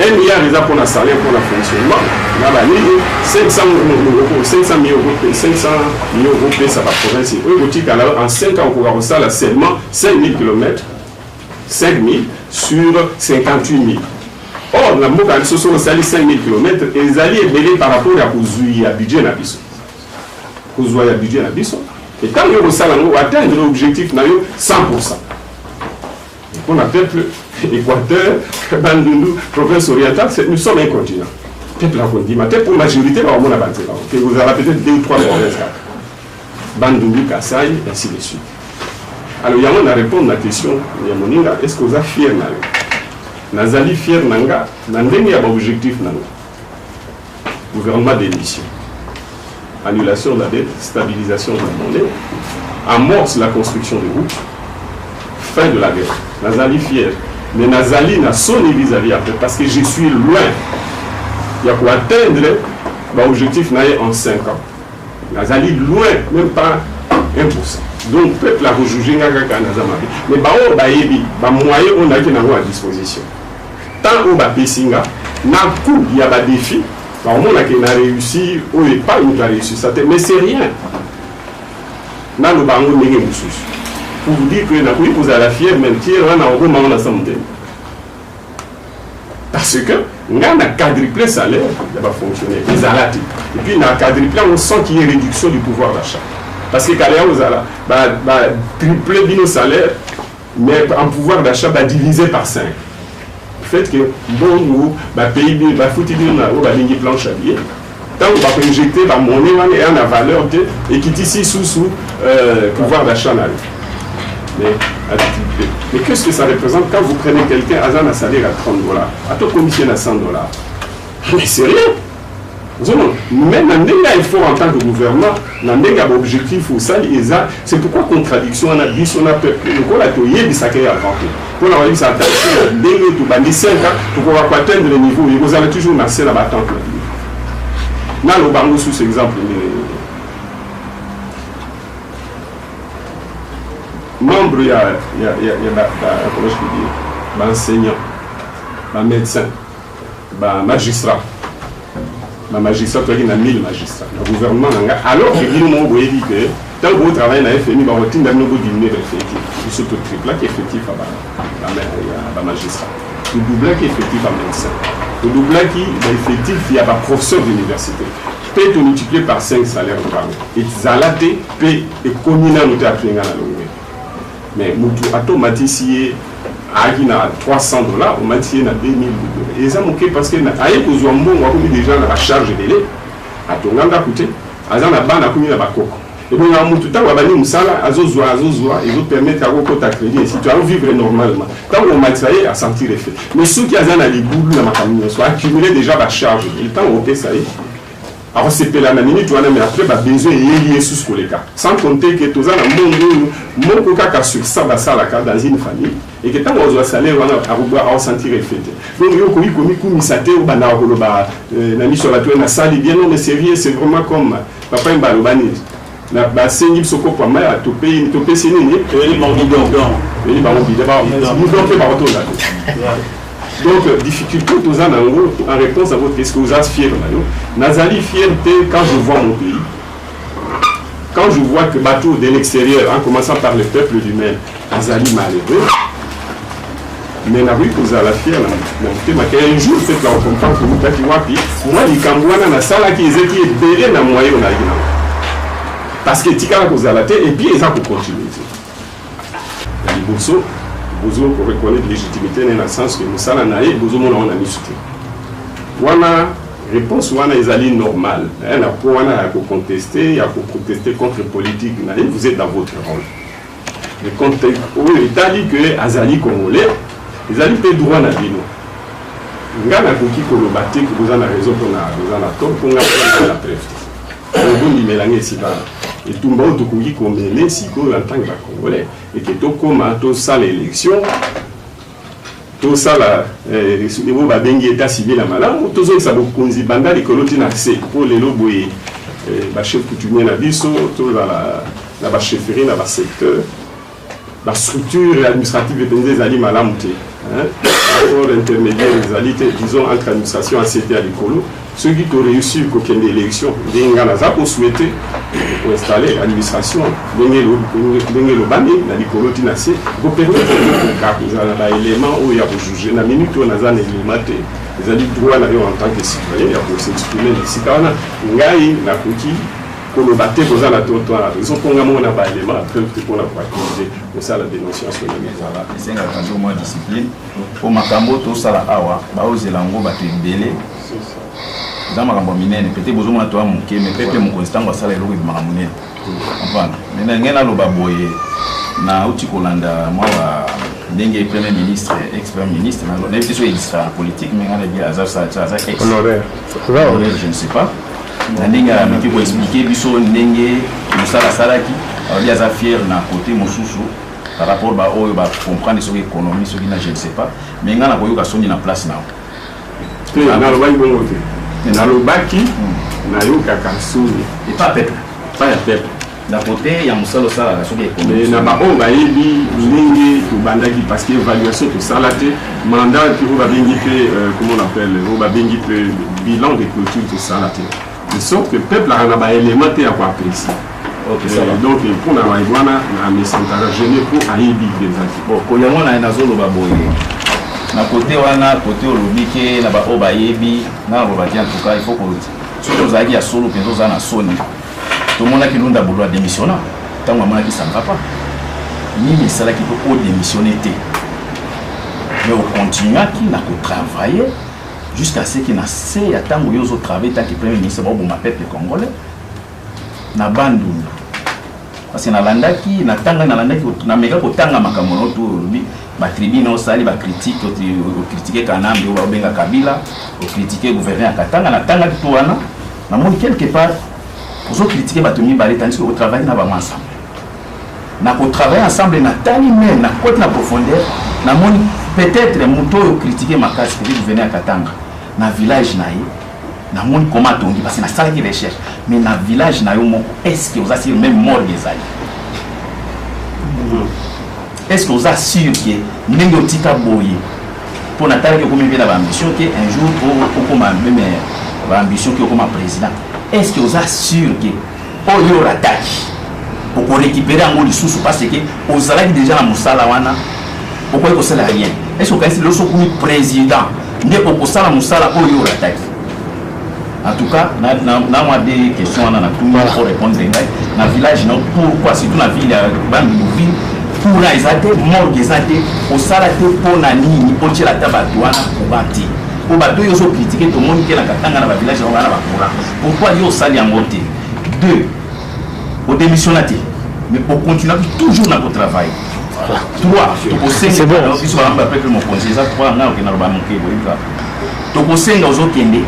1 milliard est pour le salaire, pour le fonctionnement. 500 000 euros ça va province. En 5 ans, on va faire seulement 5 000 km. 5 000 sur 58 000. Or, la moka ce sont 5 000 km et ils allaient élever par rapport à Kouzouya budget na biso. Kouzouya budget na biso. Et quand nous allons atteindre l'objectif, 100%. On a peuple Équateur, Bandundu, province orientale, nous sommes un continent. Peuple la continent. Pour la majorité, vous avez peut-être 2 ou 3 provinces. Bandundu, Kassai, ainsi de suite. Alors, il y a un répondre à la question, est-ce que vous êtes fiers? Vous êtes fiers nanga, il y a un objectif. Gouvernement d'émission. Annulation de la dette, stabilisation de la monnaie, amorce la construction de routes, fin de la guerre. Nazali fier. Mais Nazali n'a sonné vis-à-vis après parce que je suis loin. Il y a pour atteindre l'objectif en 5 ans. Nazali loin, même pas 1%. Donc, peuple a rejugé mais moyen on a à disposition. Tant qu'on a Pessinga, il y a des défis. On a réussi, ou pas on a réussi, mais c'est rien. Pour vous dire que vous avez la fière, même si on a un santé. Parce que on a quadruplé le salaire, il va fonctionner. Et puis, on a quadruplé, on sent qu'il y a une réduction du pouvoir d'achat. Parce que quand on a triplé le salaire, mais en pouvoir d'achat divisé par 5. Le fait que bon, pays va foutre une planche à billets. Tant on va injecter la monnaie et la valeur et qui est ici sous pouvoir d'achat. Mais qu'est-ce que ça représente quand vous prenez quelqu'un à un salaire à 30 $, à ton commission à 100 $? Mais c'est rien. Même il faut en tant que gouvernement, il objectif c'est pourquoi contradiction on a dit on a peuple on a tout ça qui est avant pour avoir eu ça dès le tout bandi 5 ans pour pouvoir atteindre le niveau et vous allez toujours masser la battante là le bango sous cet exemple membre il y a comment je peux dire enseignant médecin magistrat. Ma magistrat, il y a 1000 magistrats. Le gouvernement, alors que vous dit que tant que vous travaillez dans la FMI, vous avez un diminuer l'effectif. Il se triple qui est effectif à la magistrat. Le double qui est effectif à médecin. Le double qui est effectif, il y a un professeur d'université. Peut être multiplié par 5 salaires par an. Et Zalate peut être communal à la longue. Mais nous automatisé Agi na 300 $, on m'a dit na 2000 $. Et ça moqué parce que aïe que Zouambo on a commis déjà la charge de délai. À ton ganga coûté, azan na ban a commis la bakoko. Et bon à tout temps on va musala azozwa et vous permettre à beaucoup ta crédit si tu as vivre normalement. Tant on m'a dit à sentir effet. Mais ceux qui azan à les boules dans ma famille soit accumulé déjà la charge. Et le temps on fait ça y. Alors c'est pas la minute tu vois mais après bah besoin lié sous les cas. Sans compter que tous en monde mon coca sur ça dans une famille. Et que tant on doit salaire on a sentir effet. Donc yo komi kumisate ou bana koloba na mission la na sali bien non mais sérieux c'est vraiment comme papa mbalobani na basengi soko kwa maya to pe sinini et bango donc difficulté tous en réponse à votre question vous êtes fier nazali fierté quand je vois mon pays. Quand je vois que bateau de l'extérieur, en commençant par le peuple du Mali, Azali malheureux, mais na oui vous allez fier un jour peut-être là on comprend que vous êtes wapi moi les Cambouana na sala qui est belé na moyen on a parce que tika vous allez et puis ils ont pour continuer les bourseaux pour reconnaître légitimité dans le sens que nous sala naé bozo mon on a mis soutien wana réponse wana Azali normal na pour wana pour contester il y a pour protester contre politique naé vous êtes dans votre rôle le contexte où l'État dit que Azali congolais ils allaient payer droit à Bino. Ngana koki kolobate que vous en avez raison pour la tort pour la preuve. Vous n'y mélangez si pas. Et tout le monde qui combine si qu'on en tant que congolais et que tout comme tout ça l'élection, tout ça la vous va bengi état civil la malade, tout ça ça vous conduit banda les colotines accès pour les loboués, bah chef coutumier na biso, tout la chefferie na secteur. La structure administrative des alliés malamouté. L'accord intermédiaire des alliés, disons, entre l'administration ACT à l'écolo, ceux qui ont réussi qu'aucune élection, des Nganaza pour souhaiter pour installer l'administration, le bani, l'écolo tinacé, pour permettre aux éléments où il y a pour juger. La minute où on a des éléments, les alliés droits en tant que citoyens, il y a pour s'exprimer. Si on a Ngaï, la cookie, pour le battre pour la trottoir, ils ont pour un élément après qu'on a pas accusé pour ça la dénonciation de la c'est un moins discipline pour makambo tout ça la awa ba ozelango ba tembele dans makambo minene peut-être besoin de toi mon mais peut-être mon constant va ça le lobi makambo minene comprendre mais ngena lo baboye na uti kolanda moi ndenge premier ministre ex-premier ministre na le petit soit extra politique mais ngana bien azar ça ex honoraire je ne sais pas ndenge amiki pour expliquer biso ndenge musala salaki ali aza fier na côté mosusu par rapport ba oyo ba comprendre sur l'économie sur na je ne sais pas mais ngana koyoka soni na place na na lo baki bongo te na lo baki na yoka kasuni et pas peuple d'un côté ya musala sala sur l'économie na ba on ba yebi ndenge to bandaki parce que évaluation to salate mandat qui va bengi pe comment on appelle va bengi pe bilan de clôture to salate de sorte que le peuple a un élément à quoi apprécier. Donc, pour la Maïwana, on a s'entendre gêné pour Aïbi des acquis. Bon, quand on a un zolo baboye, na côté wana, côté olobike, na ba obayebi, na robati en tout cas, il faut que si vous avez à solo, que vous avez à Sony, tout le monde a qui nous a besoin de démissionner. Tant que moi qui s'en va pas, ni mais ça là qui peut démissionner. Mais on continue à qui n'a que travailler. Jusqu'à ce qu'il y ait assez de temps où ils ont travaillé tant que le Premier ministre va vous peuple congolais. Na bandu. Parce que na landaki, na tanga na landaki, na mega ko tanga makamono tout lui, ba tribu na osali ba critique, critiquer Kanambe ou ba benga Kabila, ou critiquer gouverneur Katanga na tanga tout wana. Na mon quelque part, vous critiquer ba tumi balé tandis que au travail na ba ensemble. Na ko travailler ensemble na tani même na côté na profondeur, na mon peut-être muto critiquer makasi que gouverneur Katanga. Na village na ye na monde comment tongi parce que na salle qui recherche mais na village na yo moko est-ce que vous assurez même mort des alliés est-ce que vous assurez que ndenge tika boye pour na tala que comme bien la ambition que un jour pour comme même ambition que comme président est-ce que vous assurez que au yo attaque pour récupérer un mot de sous parce que aux alliés déjà na musala wana pourquoi il sert à rien est-ce que quand c'est le comme président ne peut pas ça la musala au yo attaque. En tout cas, on a des questions pour répondre. Dans le village, pourquoi, surtout dans la ville, courant ezate morgue ezate osala te mpona nini otiela ata bato wana courant te po bato oyo ozokritike tomoni ke na katanga na bavillage yango wana bacourant pourquoi yo osali yango te 2 odémissionna te mais ocontinuaki toujours na kotravaille 3 tokosenga biso balamba pepe mokonzi eza 3 ngai okenda loba moke boyika tokosenga ozokende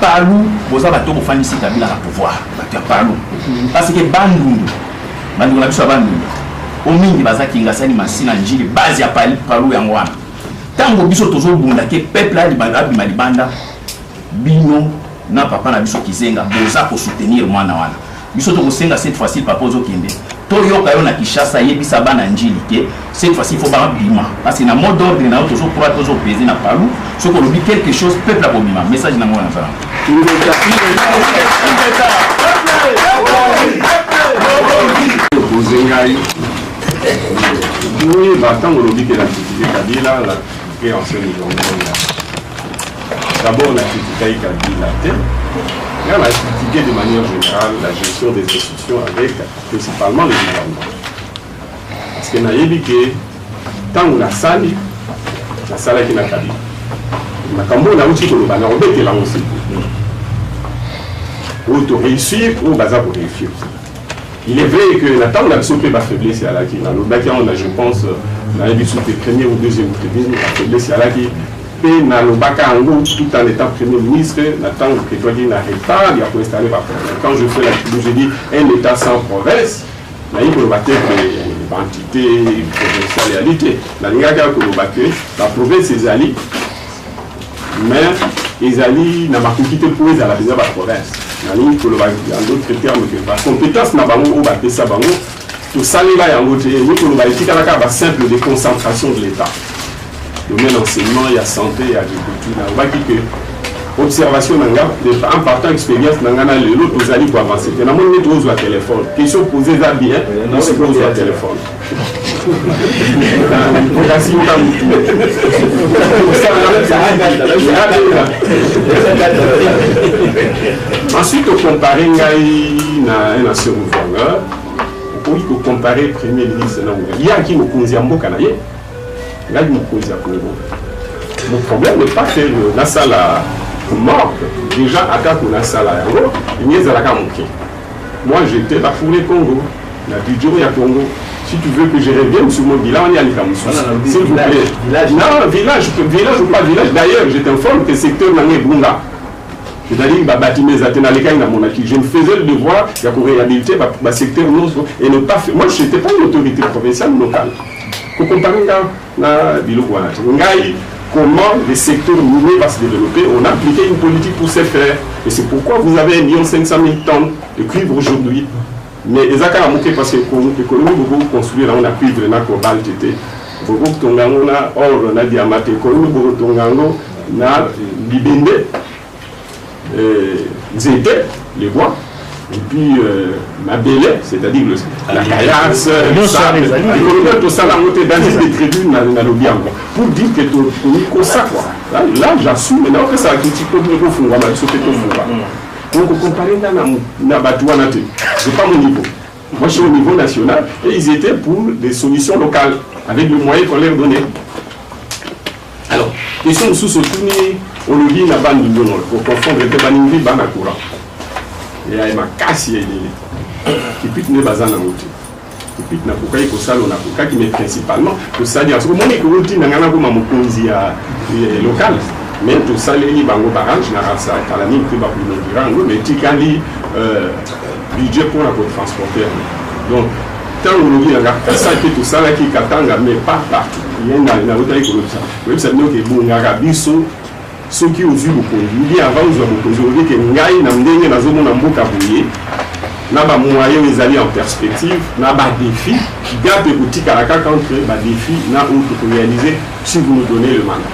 palu boza bato bofandisi kabila na pouvoir bato ya palu parce que bandundu na biso ya bandundu omingi bazakinga sani masina njili base ya palu yango wana ntango biso tozobunda ke peuple abima libanda bino na papa na biso kizenga boza kosoutenir mwana wana biso tokosenga cette fois-ci papa ozokende toyoka yo na Kinshasa yebisa bana njili ke cette fois-ci il faut ba bima parce que na mot d'ordre na auto zokura tozopeza na palu ce qu'on oublie quelque chose peuple a bima message na moi na fara oui batango lobi ke la critique Kabila la critique ancien Ngongola d'abord la critique Kabila et on a critiqué de manière générale la gestion des institutions avec principalement le gouvernement. Parce que nayebi ke tant la salle qui n'a Kabila. Na kambo na uti ko ba na obete la aussi. Pour réussir ou baza pour réussir. Il est vrai que la temps la sope ba faiblesse à la qui na lobaki on a je pense na yebi sous premier ou deuxième tribune la faiblesse à la qui et na lobaka ango tout en étant premier ministre n'attend que toi dit na état il a pour installer par quand je fais la tribune je dis un état sans province na il pour battre l'identité provincialité na lingaka ko lobaka la province ezali mais ezali na makukite pour ezala déjà ba province na ligne ko lobaka en d'autres termes que la compétence na bango o battre ça bango tout ça là yango te ni ko lobaka tikala ba simple déconcentration de l'état. Domaine d'enseignement, il y a santé, il y a agriculture. On va dire que observation, en partant expérience, l'autre aux alliés pour avancer. Il y a un moment où on téléphone. Question posée là bien, on se pose au téléphone. Ensuite, on compare un ancien gouverneur. On peut comparer le premier ministre. Il y a qui nous conseille en Bokanaye. Le problème n'est pas que la salle mort, déjà à quand la salle à Congo, il n'y a pas de moi j'étais là pour les Congo, la Bidjo et Congo. Si tu veux que je revienne sur mon bilan, on y a les Kamoussous. S'il vous plaît. Non, village ou pas village. D'ailleurs, je t'informe que le secteur Nangé Bunga. C'est-à-dire que je me faisais le devoir de réhabiliter le secteur et ne pas faire. Moi, je n'étais pas une autorité provinciale ou locale. Pour comparer comment le secteur minier va se développer, on a appliqué une politique pour ce faire. Et c'est pourquoi vous avez 1 500 000 tonnes de cuivre aujourd'hui. Mais les accords ont parce que l'économie va construire on a cuivre, on a cobalt, on a or, on a diamant, l'économie on a libende, zété, les bois. Et puis, ma belle, c'est-à-dire la caillasse, le sable, tout ça, la montée dans les tribunes, pour dire que tu es ça, quoi. Là, j'assume, mais non, que ça a critiqué pour le coup, on va sauter tout le monde. Donc, comparer à Batouana, c'est pas mon niveau. Moi, je suis au niveau national, et ils étaient pour des solutions locales, avec le moyen qu'on leur donnait. Alors, question sous-soutenue, on le dit, la bande de l'Union, pour confondre les Banimbi, Banakura. Et il y a ma casse qui pique ne bazan en route. Qui pique na kukai ko salo na kukai mais principalement que ça dit parce que mon école dit n'angana ko mamukonzi ya local mais tout ça les bango barrage na rasa kalani que ba pour dire mais tikali budget pour la transporter. Donc tant on dit na ça que tout ça là qui katanga mais pas partout. Il y a na route avec ça. Oui ça nous que bon ngarabiso ceux qui ont vu beaucoup il y a avant nous avons posé que ngai na ndenge na zomo na mboka boye na ba moyen les alliés en perspective na ba défi garde boutique à la carte entre ba défi na où pour réaliser si vous nous donnez le mandat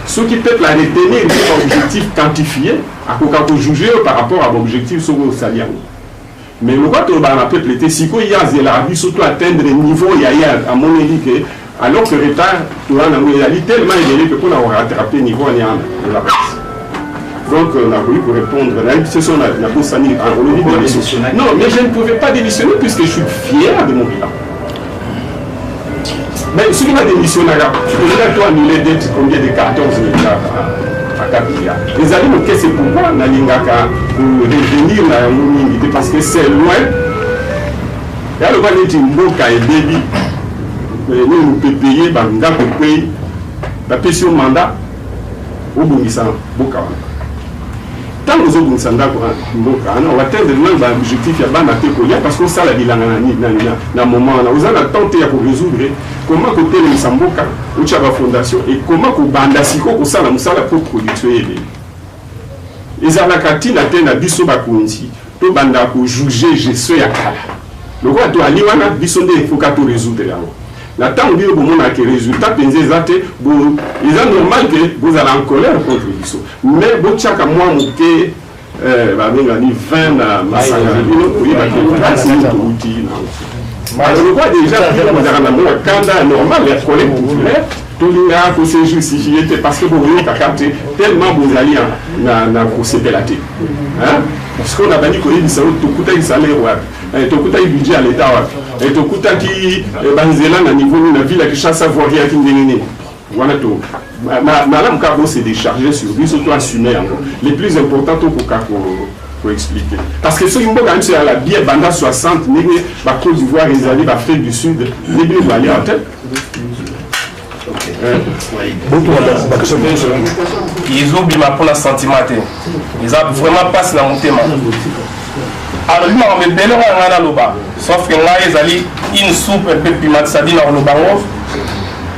ceux qui peuvent la retenir des objectifs quantifiés à quoi juger par rapport à l'objectif sur le salaire mais le quoi que ba peuple était si quoi il y a zélabi surtout atteindre niveau il y a à mon avis que alors que le retard, tellement élevé que pour avoir rattrapé le niveau de la presse. Donc, on a voulu pour répondre à la situation de la bourse sanitaire. Non, mais je ne pouvais pas démissionner puisque je suis fier de mon bilan. Mais ce qui m'a démissionné, il a annulé d'être combien de 14 milliards à Kabila. Les amis, mais c'est pourquoi on a revenir là, parce que c'est loin. Il y a le droit d'être Mboka et Baby. Nous pouvons payer, la pension mandat au Bongisa, Boka. Tant que nous sommes on va atteindre l'objectif parce qu'on sait la bilan dans un moment. Nous allons tenter de résoudre comment côté les Samboka, ou la fondation, et comment que Bandasiko, ou ça la pour production. Les Alakati n'atteignent à Bisso Bakounti, tout Banda pour juger, je suis à Kala. Le roi doit aller à Bissonde, il faut qu'à tout résoudre. La temps où vous avez des résultats, il est normal que vous allez en colère contre Bisso. Mais vous avez qu'à moi, je 20 alors, je crois déjà que quand normal, les collègues populaires, tout le monde s'est justifié parce que vous voyez tellement vous allez dans procédé la tête. Parce qu'on a dit que vous avez un salaire, vous avez un budget à l'État, vous avez un niveau de la ville qui chasse à voir rien qui n'est pas. Madame Cabo s'est déchargé sur lui, surtout assumé encore. Les plus importants pour expliquer. Parce que ce qui est c'est à la bière Banda 60, la Côte d'Ivoire, les alliés, l'Afrique du Sud, les billes vont aller en tête. Ils ont bien pour la sentiment. Ils ont vraiment passé dans mon thème. Alors, lui, on me belle à l'Aloba. Sauf que là, ils allaient une soupe un peu pimentisée dans le baron.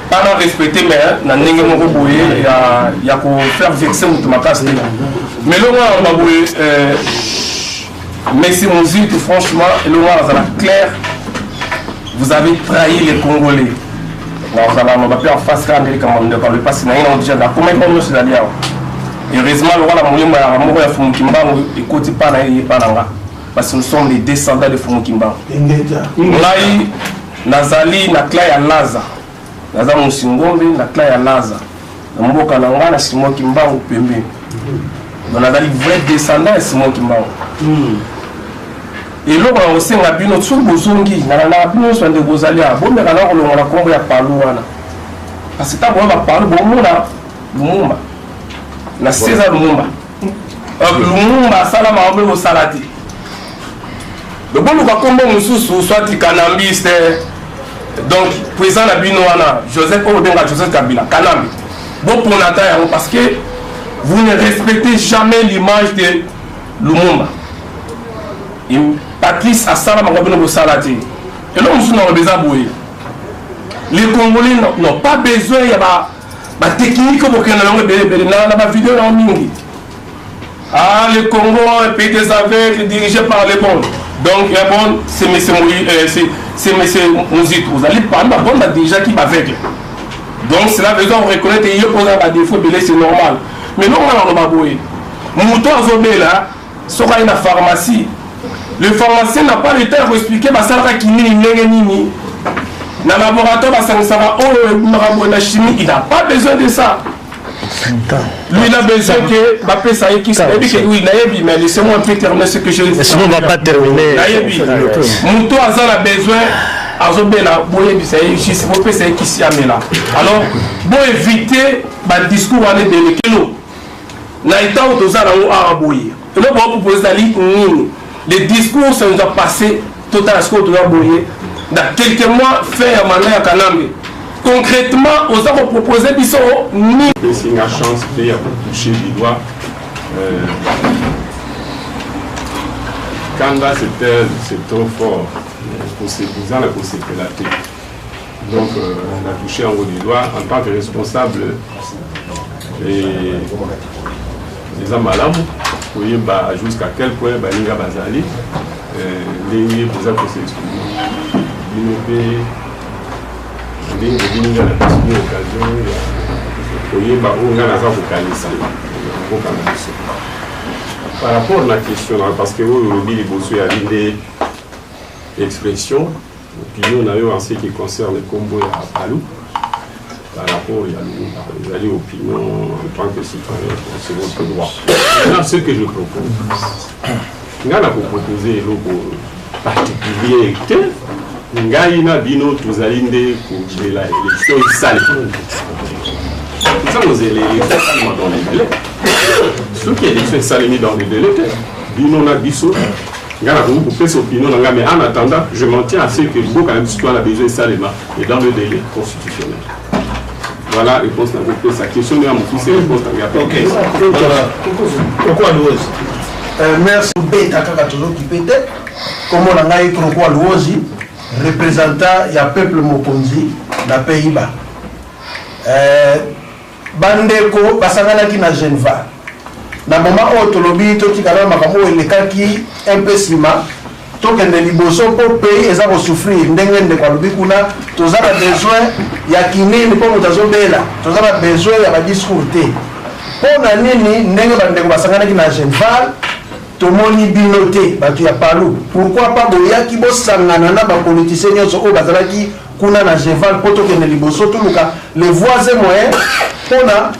Pas respecter, mais il y a pour faire vexer mon tomatas. Mais là, on va vous merci mon zut, franchement, et là, clair, vous avez trahi les Congolais. On va faire en face quand on le passe, on déjà là. Comment on se dit heureusement, le roi la moulin a amour à Fumukimba, écoutez pas là, parce que nous sommes les descendants de Fumukimba. Là, Nazali, Nakla ya Laza. Naza Musingombe, Nakla ya Laza. Mboka Nanga, na Simon Kimba ou Pembe. Donc, on a des vrais descendants de Simon Kimba. Et là, on sait que nous sommes des Zongi, nous sommes des Rosalia. Bon, mais alors, on a compris à parler. Parce que quand on va parler, Lumumba. Na César Lumumba. Lumumba, Salama, on va au Salati. Le bon, nous va combattre nous soit Kanambiste. Donc, président Nabinoana, Joseph Odenga, Joseph Kabila, Kanambi. Bon, pour Nathalie, parce que vous ne respectez jamais l'image de Lumumba. Patrice Assala Mabino Salati. Et là, nous sommes besoin de les Congolais n'ont pas besoin de technique pour que nous ayons vidéo en mingi. Ah, le Congo est un pays des aveugles dirigé par les bons. Donc, bon, c'est M. Mouzit. Vous allez parler de bon déjà qui va avec. Donc, c'est la raison de reconnaître qu'il y a des défauts, c'est normal. Mais non, on va bouer. Mouton Zobé là, sera une pharmacie. Le pharmacien n'a pas le temps d'expliquer qu'il nini. Dans le laboratoire, la chimie, il n'a pas besoin de ça. Lui, il a besoin que ça y est, oui, mais laissez-moi un peu terminer ce que je dis. Sinon, on ne va pas terminer. Mouton a besoin. Alors, pour éviter le discours de l'école, les discours sont déjà passés totalement dans quelques mois, fait à Mané à Kanambe. Concrètement, aux avons proposé Bisso ni. C'est une chance de toucher du doigt. Kanda, c'est trop fort. Pour ces ans, pour ces pélatés. Donc, on a touché en haut du doigt en tant que responsable et les Amalam, pour jusqu'à quel point Balinga Bazali, les pour ça que c'est exprimé. L'Inga n'a pas eu l'occasion pour par rapport à la question, parce que aujourd'hui, les Bossoué a des expressions, opinion d'ailleurs en ce qui concerne le Combo et Alou, par rapport à l'opinion en tant que citoyen, c'est votre droit. Maintenant, ce que je propose, on a proposé un particulier ngai na bino tozali nde kozela élection esale eza kozela élection esalema dans les délais soki élection esalemi dans les délais te bino na biso ngai nakoki kopesa opinion na ngai mais en attendant je m'en tiens à ce que mboka na biso toana besoin esalema et dans le délai constitutionnel. Voilà réponse na kopesa question ya mokuse réponse na ngai pourquoi louosi merci beta kaka tozokipe te kombo na ngai pourquoi louosi représentant ya peuple mokonzi na Pays-Bas bandeko basanganaki na Geneva na moment oyo tolobi totikala makambo elekaki un peu nsima tokende liboso mpo pays eza kosouffrir ndenge ndeko alobi kuna toza na besoin ya kinini mpo moto azobela toza na besoin ya badiscours te mpo na nini ndenge bandeko basanganaki na Geneva tomoni bino te bato ya palu pourquoi pas boyaki bosangana na bapoliticien nyonso oyo bazalaki kuna na Geneva mpo tokende liboso toluka le voies et moyens mpona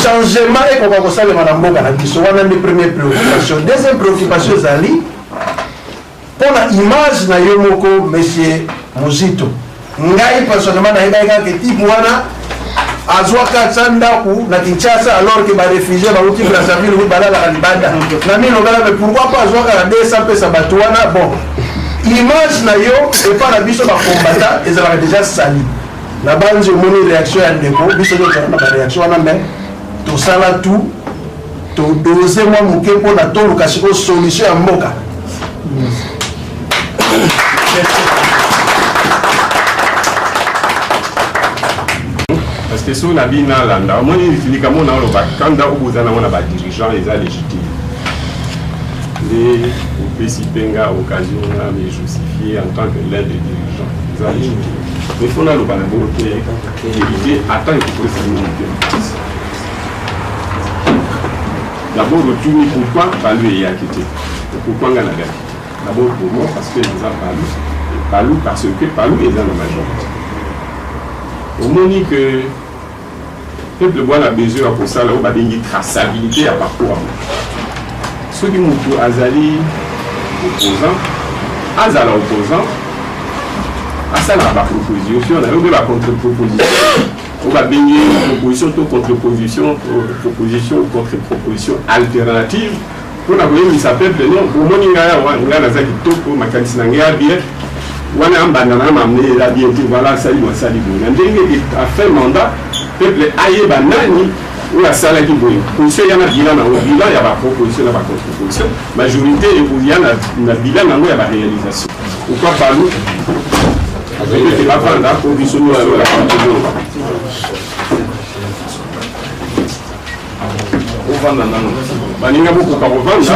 changement ekoka kosalema na mboka na biso wana nde première préoccupation. Deuxième préoccupation ezali mpona image na yo moko monsieur Muzito ngai personnellement nayebaki kaka tipe wana azwaka ata ndako na Kinshasa alors que baréfugie bauti Brazzaville oyo balalaka libanda na milobala mais pourquoi pas azwaka na 200 pesa bato wana bon image na yo epa na biso bakombata ezalaka déjà sali na banzi omoni réaction ya ndeko biso nyonso na baréaction wana mais tosala tout todose mwa moke mpona toluka sikoyo solution ya mboka. parce que soki na bino alanda omoni likambo na oloba kanda oboza nango na badirigeant eza légitime nde opesi mpenga occasion na me justifier en tant que l'un des dirigeants eza légitime mais fo naloba na bongo te éviter ata ekopesa bino moke makasi d'abord otuni pourquoi palu eyaki te pourquoi nga nagaki d'abord pour moi parce que eza palu parce que palu eza na majorité omoni que peuple bwana besoin ya kosala oyo babengi traçabilité ya parcours ya moto soki moto azali opposant azala opposant asalaka baproposition na yo mpe bacontre-proposition oyo babengi proposition to contre-proposition proposition ou contre-proposition alternative mpona koyebisa peuple non omoni ngai awa ngai naza kitoko makanisi na ngai ya bien wana ambanda na mamne la bien dit voilà sali wa sali boye ndenge afin mandat peuple ayeba nani oyo asalaki boye position yana bilan nango bilan ya baproposition na bacontre-proposition majorité ekoya na bilan nango ya baréalisation pourquoi palu ete bafanda po biso nyonso la ovanda nano baninga bokoka kovanda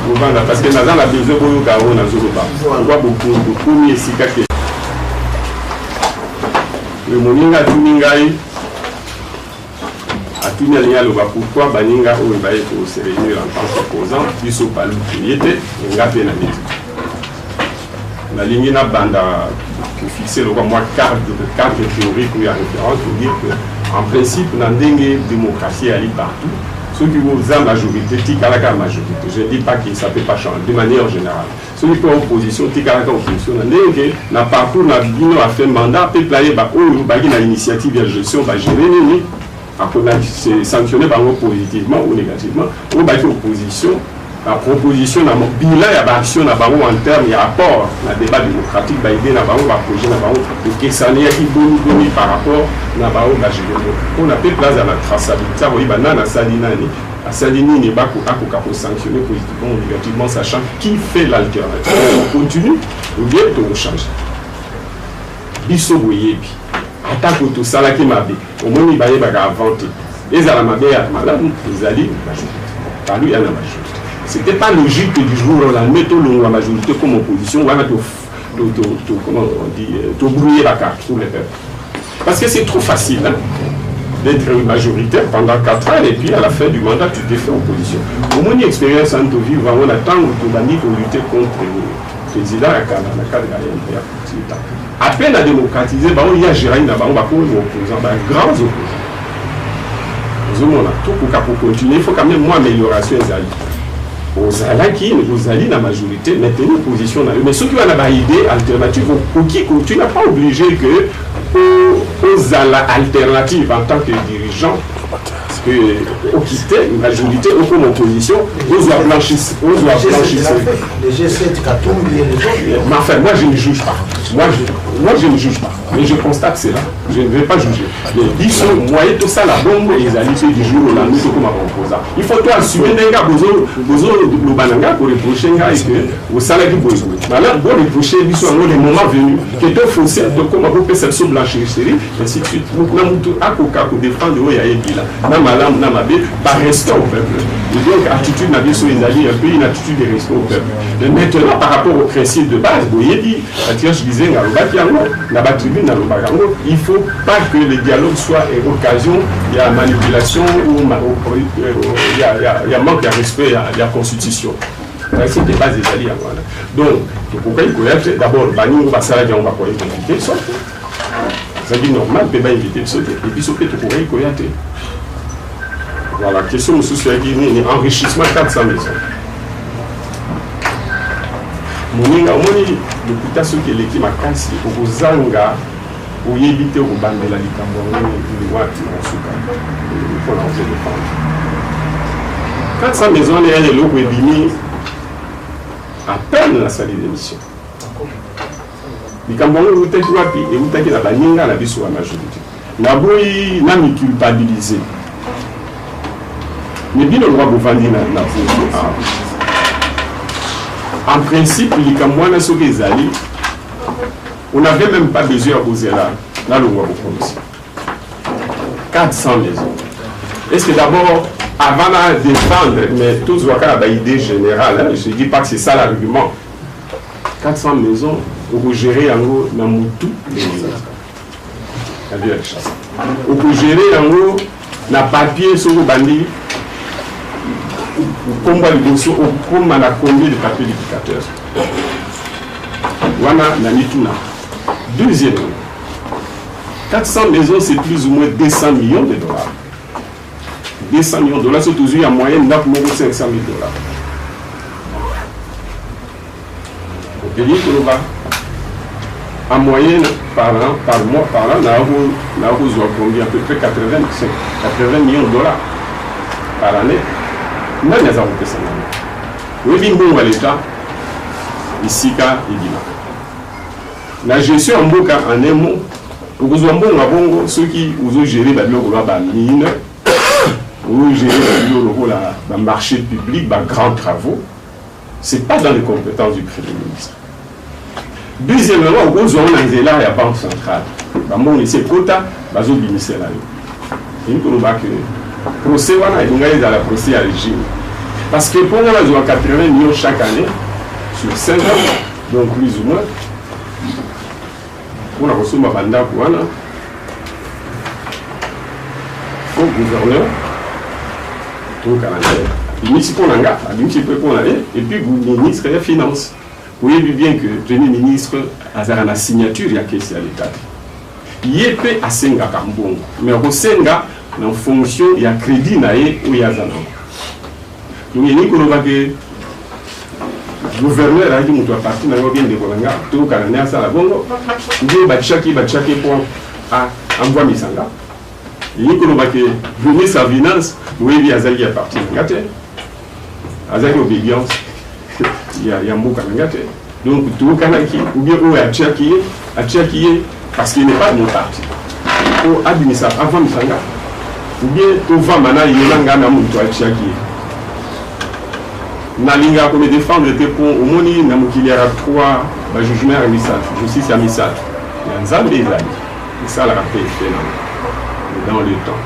kovanda parce que naza na besoin boyoka oyo nazoloba pourkoi bokomi esika te le moninga atuni ngai atuni alingi aloba pourkoi baninga oyo baye kose réunir en tant qu'opposant biso palu toye te nga mpe na neti nalingi nabanda kofixer lokwa mwa cadre théorique oyo ya référence pour dire que en principe na ndenge démocratie ali partout soki oza majorité tikalaka ya majorité je ne dis pas que ça peut pas changer de manière générale soki mpe opposition tikalaka opposition na ndenge na parcours na bino afe mandat peuple ayeba oyo baki na initiative ya gestion bagere nini akona sanctionner bango positivement ou négativement oyo baki opposition la proposition na bilan ya baaction na bango en terme ya rapport na débat démocratique baide na bango baprojet na bango ekesani yaki boni par rapport na bango bagere on a fait place à la traçabilité oyiba nani asali nani asali nini akoka kosanctionner positivement ou négativement sachant qui fait l'alternative on continue ou bien tochange biso boyebi atako tosalaki mabe omoni bayebaka avant te ezala mabe ya malamu ezali majorité palu ya na majorité. C'était pas logique que du jour au lendemain, tout le monde la majorité comme opposition, on va comment on dit, tout brouiller la carte pour les peuples. Parce que c'est trop facile hein, d'être majoritaire pendant 4 ans et puis à la fin du mandat, tu te fais opposition. Au moins, une expérience en vivre, on attend autonomie pour lutter contre le président à la à peine à démocratiser, il y a géré une opposant, grands opposants. Tout pour continuer, il faut quand même moins amélioration. ozalaki ozali na majorité maintenir position na yo mais soki wana baidée alternative okoki tu n'as pas obligé que ozala alternative en tant que dirigeant quitter une majorité ou comme opposition ozwa blanchisse les G7 Katumbi et les autres. Mais enfin moi je ne juge pas moi je ne juge pas mais je constate cela je ne vais pas juger mais ils sont moyens tout ça la bombe et ils allaient du jour au lendemain comme opposant il faut toi assumer nenga bozo le bananga pour reprocher nga et que au salaire qui bozo alors bon reprocher ils sont les moments venus que te forcer de comme on peut cette blanchisserie ainsi de suite donc na mutu akoka ko défendre o ya ebila na malamu na mabe par respect au peuple et donc attitude na biso ezali un peu une attitude de respect au peuple mais maintenant par rapport au principe de base boyebi je disais il ne faut pas que le dialogue soit une occasion, il y a manipulation ou il y a manque de respect à la constitution. C'est des bases des alliés. Donc, pourquoi il faut d'abord, on va s'arrêter, on va éviter de sauter. C'est normal, on peut éviter de sauter. Et puis, sauter, pourquoi il faut voilà, la question sociale, enrichissement 400 maisons. Moninga omoni lokuta soki eleki makasi okozanga oyebite okobandela likambo yango wati mosuka mpona ozodefendre 400 maison wana ya eloko ebimi à peine na sali d'émission likambo yango eutaki wapi eutaki na baninga na biso ya majorité naboyi na miculpabilise mais bino lokwa bovandi na pouvoir en principe, on n'avait même pas besoin de poser là le roi 400 maisons. Est-ce que d'abord, avant de défendre, mais tous les idée générale, hein, je ne dis pas que c'est ça l'argument. 400 maisons, on peut gérer en gros dans tout les maisons. On peut gérer en gros dans papier sur le bandit. Combien de papiers d'éducateurs Wana Nanituna. Deuxième, 400 maisons, c'est plus ou moins 200 millions de dollars. 200 millions de dollars, c'est toujours en moyenne 9 500 000 dollars. Au pays en moyenne, par an, par mois, par an, on a combien à peu près 80 millions de dollars par année. Nani aza kopesa nani oyebi mbongo ya leta esika ebima na gestion ya mboka en un mot okozwa mbongo ya bongo soki ozogere babiloko loa bamine ozogere babiloko lokola bamarché public bagrands travaux c'est pas dans les compétences du Premier ministre. Deuxièmement okozwa na nzela ya banque centrale bambongo esi ekota bazobimisela yo ini koloba ke procès wana il y a la procès à régime parce que pour nous on a 80 millions chaque année sur 5 ans donc plus ou moins on a reçu ma banda pour wana au gouverneur au Canada ministre pour l'anga pour aller et puis ministre des finances vous voyez bien que le premier ministre a la signature il y a caisse à l'état il est fait à Senga Kambongo mais au Senga en fonction il y a crédit naé ou il y a zana donc il y a que gouverneur a dit que nous parti na bien de Bolanga tout Canada ça la bongo il bachaki pour envoyer misanga il y a que ministre sa finance oui il y a zali à partir ngate azali obédience il y a mboka ngate donc tout kanaki ou bien ou achaki parce qu'il n'est pas de mon parti au administrateur avant misanga ou bien tout va maintenant il y a un mutu achaki nalinga comme défendre était pour au moni na mukiliara 3 jugement à missage justice à missage il y a nzambe ezali et ça la rappel fait dans le temps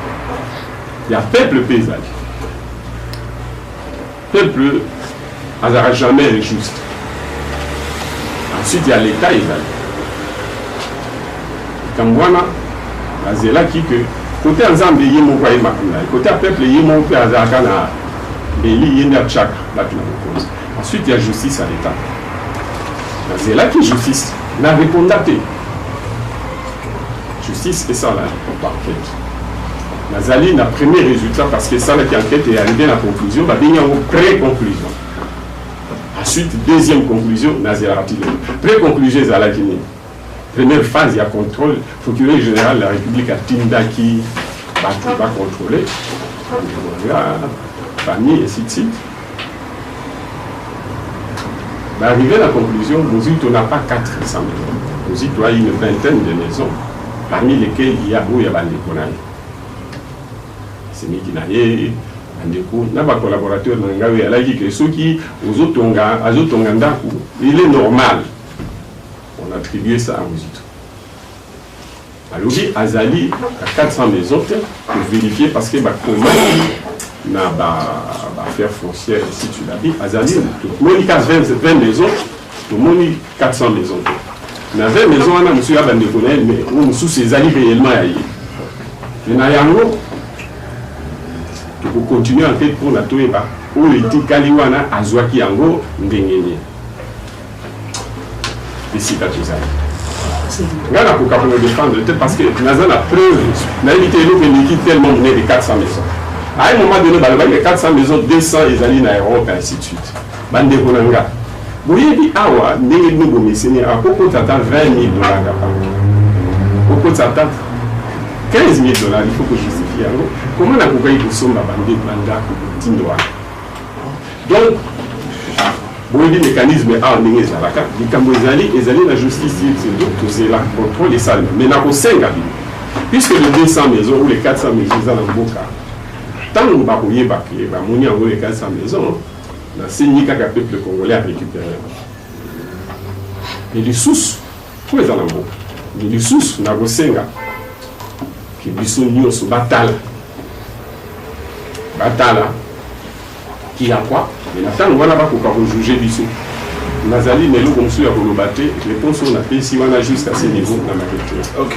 il y a peuple paysan peuple azara jamais injuste ensuite il y a l'état ezali kambwana azela ki que côté nzambe yemo kwa makuna côté peuple yemo pe azaka na beli yenda chaka la cause ensuite il y a justice à l'état azela ki justice na répondate justice et ça là parfait nazali na premier résultat parce que ça là qui enquête est arrivé à la conclusion ba bien en pré-conclusion suite, deuxième conclusion, Nazirati. Pré-conclusion, Zalakini. Première phase, il y a contrôle. Le procureur général de la République a Tindaki va contrôler. Famille, et ainsi de suite. Arrivé à la conclusion, nous n'a pas 400 maisons. Nous a une vingtaine de maisons, parmi lesquelles il y a Bandeko. C'est Mikinaye, Bandeko. Nous avons un collaborateur qui a dit que ceux qui aux autres il est normal. On a attribué ça à Muzito. Alors, Azali a 400 maisons pour vérifier parce que comment n'a pas affaire foncière si tu l'as dit. Azali, tout le monde 20 maisons, tout le monde 400 maisons. Il y a 20 maisons, on a monsieur Abandeko, mais on sous ces alliés réellement ailleurs. Il y en a un autre. Pour continuer en fait pour la Toeba, où les Tikaliwana, Azwaki Ango, Ndengeni. Ici, tu as tout ça. Regarde pour qu'on défendre, parce que nous avons la preuve, nous avons évité l'équipe tellement mené de 400 maisons. À un moment donné, il y a 400 maisons, 200 et les dans l'Europe, et ainsi de suite. Bande de Konanga. Vous voyez, Awa, nous avons mis à beaucoup t'attend 20 000 $. Beaucoup t'attend 15 000 $, il faut que je justifie. Comment on a pu payer pour ça, la bande de Blanda, Tindoa? Donc, bon, le mécanisme est en ligne, la justice, c'est la contrôle des salles. Mais dans le 5 puisque les 200 maisons ou les 400 maisons sont dans le Boka, tant que nous ne pas les 400 maisons, c'est le peuple congolais à récupérer. Et les sous, où est-ce que les sous, dans le 5 qui sont mis sur Batala. Batala, qui a quoi? Mais maintenant, on va pas juger d'ici. Nazali, mais nous, comme ça, pour nous battre, les réponses on a fait si on a jusqu'à ce niveau dans la question. Ok.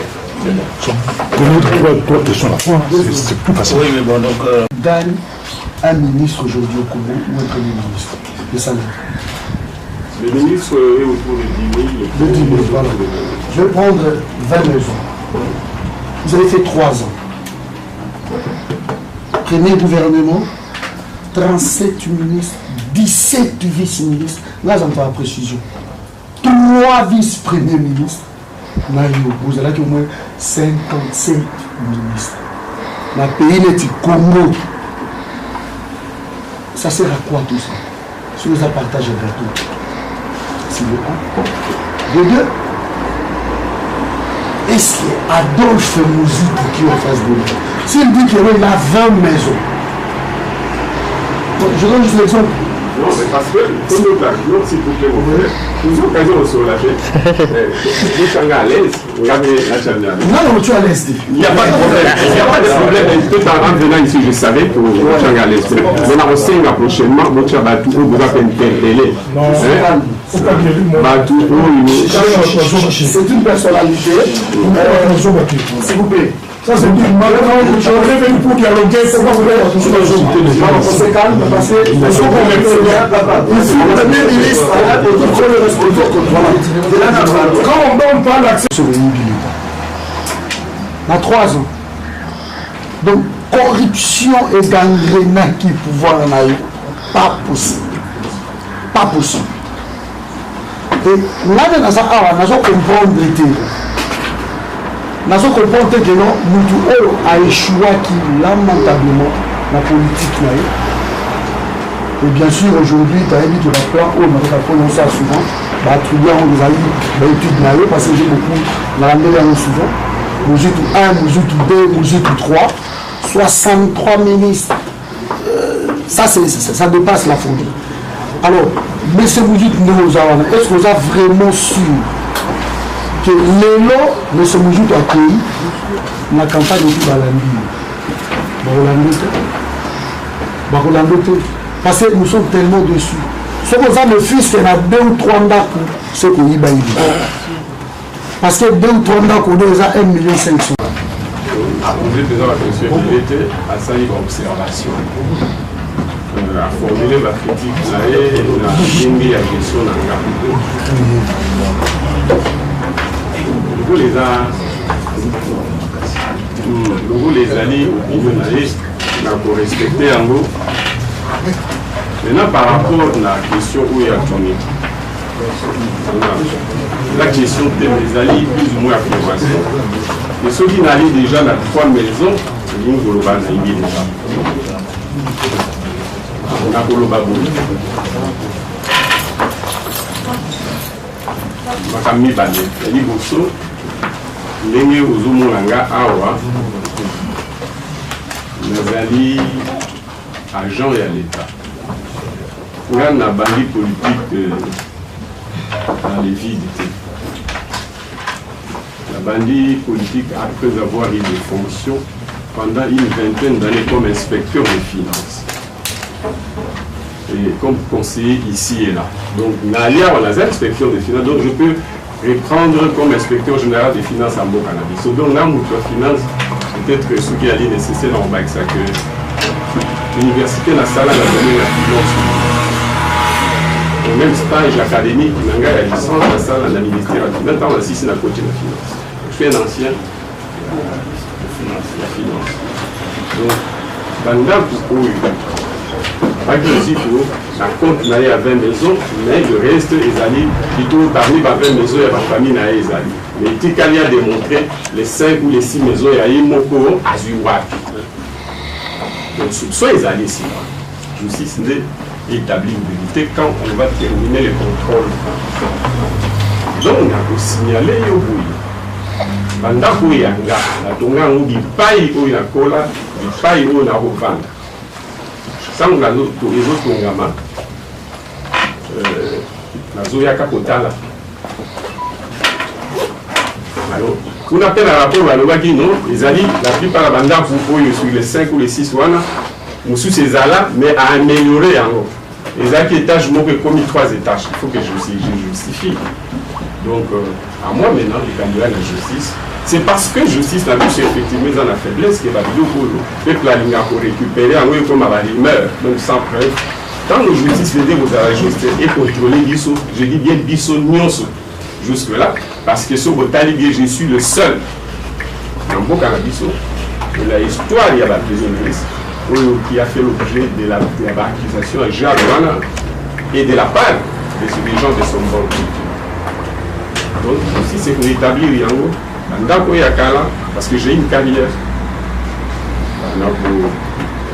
Pour question à la fois, c'est plus facile. Oui, mais bon, donc. Gagne un ministre aujourd'hui au Congo ou un premier ministre de salaire. Le ministre est autour de 10 000. De 10 000, voilà. Je vais prendre 20 maisons. Vous avez fait 3 ans. Premier gouvernement. 37 ministres, 17 vice-ministres. Là, j'entends la précision. 3 vice-premiers ministres. Vous avez au moins 57 ministres. Le pays est du Congo. Ça sert à quoi tout ça? Si vous avez partagé le gâteau. C'est le 1. De 2. Est-ce que Adolphe Muzito qui est en face de lui, s'il dit qu'il y a 20 maisons, je donne juste l'exemple. Non, c'est parce que, s'il vous plaît, mon frère, nous avons occasion de se relâcher. Nous sommes à l'aise, regardez la chaîne. Non, tu es à l'aise. Il n'y a pas de problème. Il n'y a pas de problème. Tout en venant ici, je savais que nous sommes à l'aise. Mais on va prochainement, vous avez battu, vous avez une télé. C'est une personnalité. S'il vous plaît. Ça c'est bien. Je suis venu pour dialoguer, c'est pas vrai. On se calme parce que le premier ministre il faut le respecter. Quand on donne pas l'accès sur le l'État. Dans 3 ans. Donc corruption et gangrénat qui pouvoir en aller. Pas possible. Pas possible. Et là, on a comprendre nous avons compris que nous a échoué lamentablement la politique. Et bien sûr, aujourd'hui, tu as dit que le plan, on a prononcé ça souvent, on les a eu l'étude, parce que j'ai beaucoup, on a amené souvent. Nous avons 1, nous avons 2, nous avons 3, 63 ministres. Ça dépasse la folie. Alors, M. Mouzit, est-ce que vous avez vraiment sûr que l'élo de ce Moujou a créé la campagne de Balandi. Parce que nous sommes tellement dessus. Ce que ça, le fils, il y a 2 ou 3 ans, c'est qu'on y va. Parce que 2 ou 3 ans, on a 1,5 million. Vous êtes déjà la question, il était à sa observation. A formulé ma critique, la ligne à question les alliés opinionalistes pour respecter en gros Maintenant, par rapport à la question où il y a tourné, la question des alliés plus ou moins approbation. Et ceux qui n'allaient déjà dans 3 maisons, c'est une globale déjà. On a global Makami Bane, Ali Bosso, Lenge Ozumolanga Awa, Nazali, agent et à l'État. Il y a une bandit politique dans les villes. La bandit politique, après avoir eu des fonctions pendant une vingtaine d'années comme inspecteur des finances et comme conseiller ici et là. Donc, Nalia, on a inspecteur des finances, donc je peux reprendre comme inspecteur général des finances à Mokanabi. Donc, là, notre finance, peut-être ce qui est nécessaire dans le bac, c'est que l'université nationale a donné la finance. Au même stage académique, il y a la licence de la salle dans le ministère. Maintenant, on a 6 à côté de la finance. Je suis un ancien de la finance. Donc, pendant pas que aussi pour la compte n'allait à 20 maisons, mais le reste, ils allaient plutôt parmi les 20 maisons, il y a ma famille n'allait les alliés. Mais Tikali a démontré les 5 ou les 6 maisons, il y a eu Moko, Azuwaki. Donc, soit les alliés ici, justice établir une vérité quand on va terminer le contrôle. Donc, on a signalé au bout. Pendant que il y a un paille où il y a un cola, il paille où il y a un vendre. Sans les autres programmes, la Zoyaka Kotala. Alors, on appelle un rapport à l'Ouagui, non? Les alliés, la plupart de la bande pour sur les 5 ou les 6 ou sous ces là, mais à améliorer en haut. Les acquis étages, je m'occupe comme 3 étages. Il faut que je justifie. Donc, à moi maintenant, les candidats à la justice, c'est parce que justice n'a plus effectivement dans la faiblesse que va dire le peuple a récupérer en haut comme à rumeur, donc sans preuve. Quand la justice veut dire vous avez juste et contrôler Bissot, je dis bien Bissot Nyonso jusque-là, parce que sur votre alibi, je suis le seul dans mon Bissot. De la histoire, il y a la deuxième ministre qui a fait l'objet de l'accusation à Jacques et de la part des gens de son bord. Donc, aussi, c'est pour établir Yango, parce que j'ai une carrière. On a pour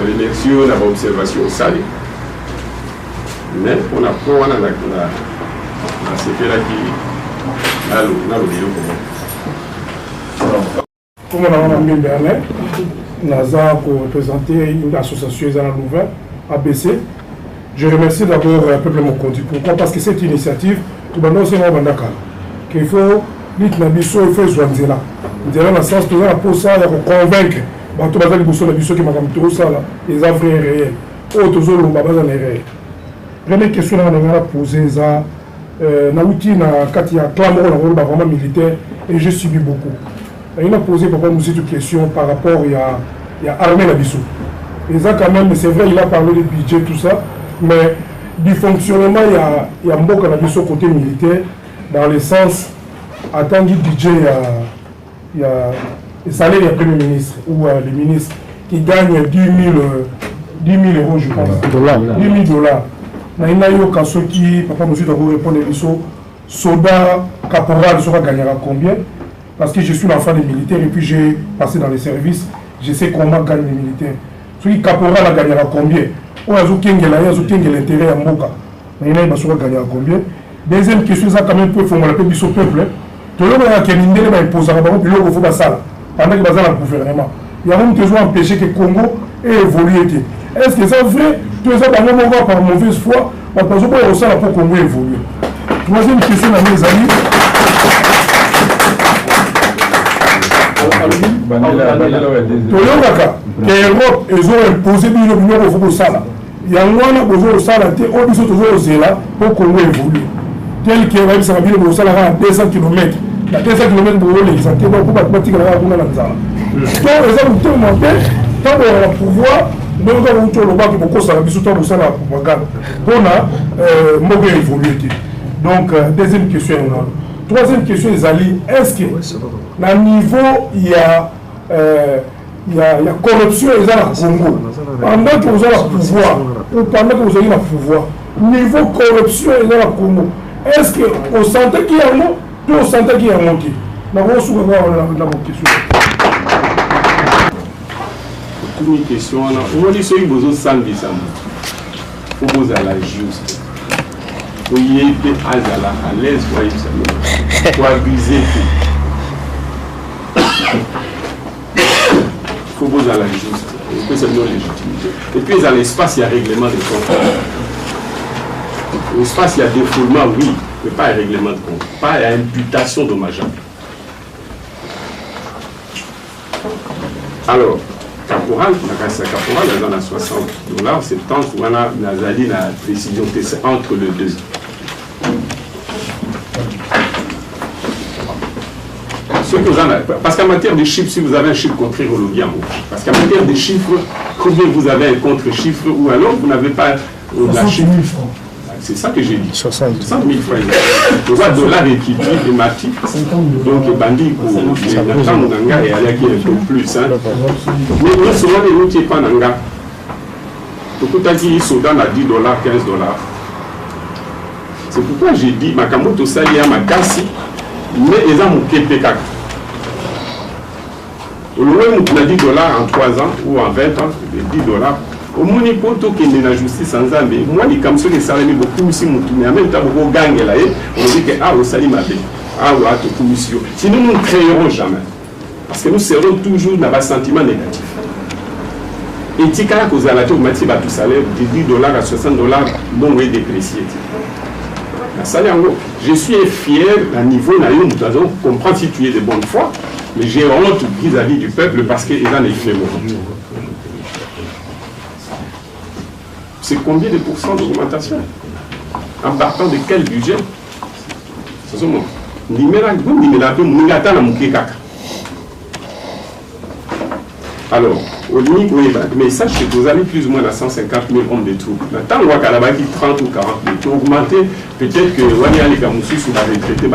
remercier, on a observation au salé. Mais on a pris la CP là qui a le vélo. Comme on a mis Berlin, Naza pour présenter une association à la nouvelle, ABC. Je remercie d'abord le peuple Mokondi. Pourquoi? Parce que cette initiative, tout le monde sait qu'il faut il faut jouer là. Dans le sens de pour ça, il faut convaincre. Tout le monde qui m'a dit ça, les affaires réelles. Autres zones, on va pas en réel. Première question, on a posé ça. Naouti na Katia clamé vraiment militaire et j'ai subi beaucoup. Il a posé papa nous une question par rapport à l'armée Nabiso. Et ça quand même, c'est vrai, il a parlé du budget, tout ça, mais du fonctionnement, il y a beaucoup Nabiso côté militaire, dans le sens, en tant que budget, il y a le salaire du Premier ministre ou les ministres qui gagnent 10 000 euros, je pense. $10 000. Il y a eu ceux qui, papa monsieur doit répondre à soldat caporal sera gagnera combien? Parce que je suis l'enfant des militaires et puis j'ai passé dans les services, je sais comment gagnent les militaires. Celui caporal gagnera combien? On a l'intérêt à Moka. Il y a gagnera combien? Deuxième question, ça quand même peut faire le peuple. Tout le monde a imposé à Bambo, puis il faut ça pendant qu'il va dans le gouvernement. Il y a même besoin d'empêcher que le Congo ait évolué. Est-ce que c'est vrai? Tout ça, par mauvaise foi, on ne peut pas ça pour que le Congo évolue. Troisième question, mes amis. Toyokaka, l'Europe, ils ont imposé l'Union au Sala. Il y a un besoin au Sala, au biso toujours au Zéla, pour que le Congo évolue. Tel qu'il y a ça au Sala à 200 km. La 200 km pour les gens, pour battre la Zala. Donc, les gens ont monté, tant qu'on a le pouvoir, nous avons tout le bas qui peut faire biso au Sala pour propagande. On a mauvais évolué. Donc, deuxième question. Troisième question, les alliés, est-ce que, à niveau, il y a il y a corruption et ça le Congo. Pendant que vous avez le pouvoir, ou pendant que vous avez le pouvoir, niveau corruption et ça le Congo, est-ce que vous sentez qu'il y a un mot, ou vous sentez qu'il y a un mot qui dans vos question. Une question, on dit ceux qui vous ont senti ça. Il faut vous aller juste. Vous y êtes à l'aise, pour abuser. Il faut vous aller juste. Et puis c'est non légitimité. Et puis dans l'espace, il y a règlement de compte. L'espace, il y a défoulement, oui, mais pas un règlement de compte. Pas à imputation dommageable. Alors, caporal, dans la 60 $, 70, on a la précision, c'est entre les deux. Ce que vous en avez, parce qu'en matière de chiffres, si vous avez un chiffre contraire au lobby, parce qu'en matière de chiffres, combien vous avez un contre-chiffre, ou alors vous n'avez pas la chiffre. C'est ça que j'ai dit. 60 000 francs. Le roi dollar équilibre et mati. Donc, les bandits, pour Nathan Nanga et Alaki un peu plus. Mais nous serons les routiers pas Nanga. Tout à qui Soudan a $10, $15. C'est pourquoi j'ai dit, Makamoto Salia Makasi, mais ils ont mon KPK. Au moins, on a $10 en 3 ans ou en 20 ans, $10. Au moins, il faut que la justice sans Zambie. Moi, les comme ceux qui savent beaucoup, si nous tournons en même temps, on gagne là, on dit que ah, au salut ma belle, ah, ou à tout commission. Sinon, nous ne créerons jamais. Parce que nous serons toujours dans un sentiment négatif. Et si vous avez tout salaire, de $10 à $60, non, vous déprécié. Je suis fier à niveau, nous devons comprendre si tu es de bonne foi, mais j'ai honte vis-à-vis du peuple parce qu'il en est fait mort. C'est combien de pourcents d'augmentation? En partant de quel budget? C'est ça, alors, au limite, mais sachez que vous avez plus ou moins 150 000 hommes de troupes. Tant qu'on a 30 ou 40 000, tu augmenter, peut-être que Wani Ali Kamoussi sous la retraité,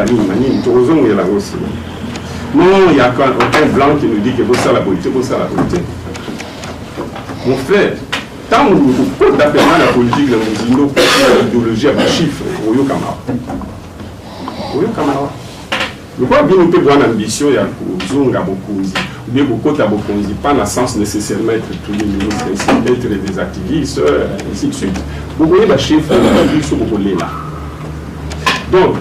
non, il y a aucun blanc qui nous dit que vous ça la politique, vous ça la politique. Mon frère, tant que vous pouvez d'appeler la politique, l'idéologie à chiffres, au Yokamara. Au Yokamara. Je crois bien que nous avons une ambition, il y a beaucoup ou bien beaucoup de Bokonzi, pas dans le sens nécessairement être tous les ministres, être des activistes, ainsi de suite. Vous voyez, les chiffres, beaucoup là. Donc,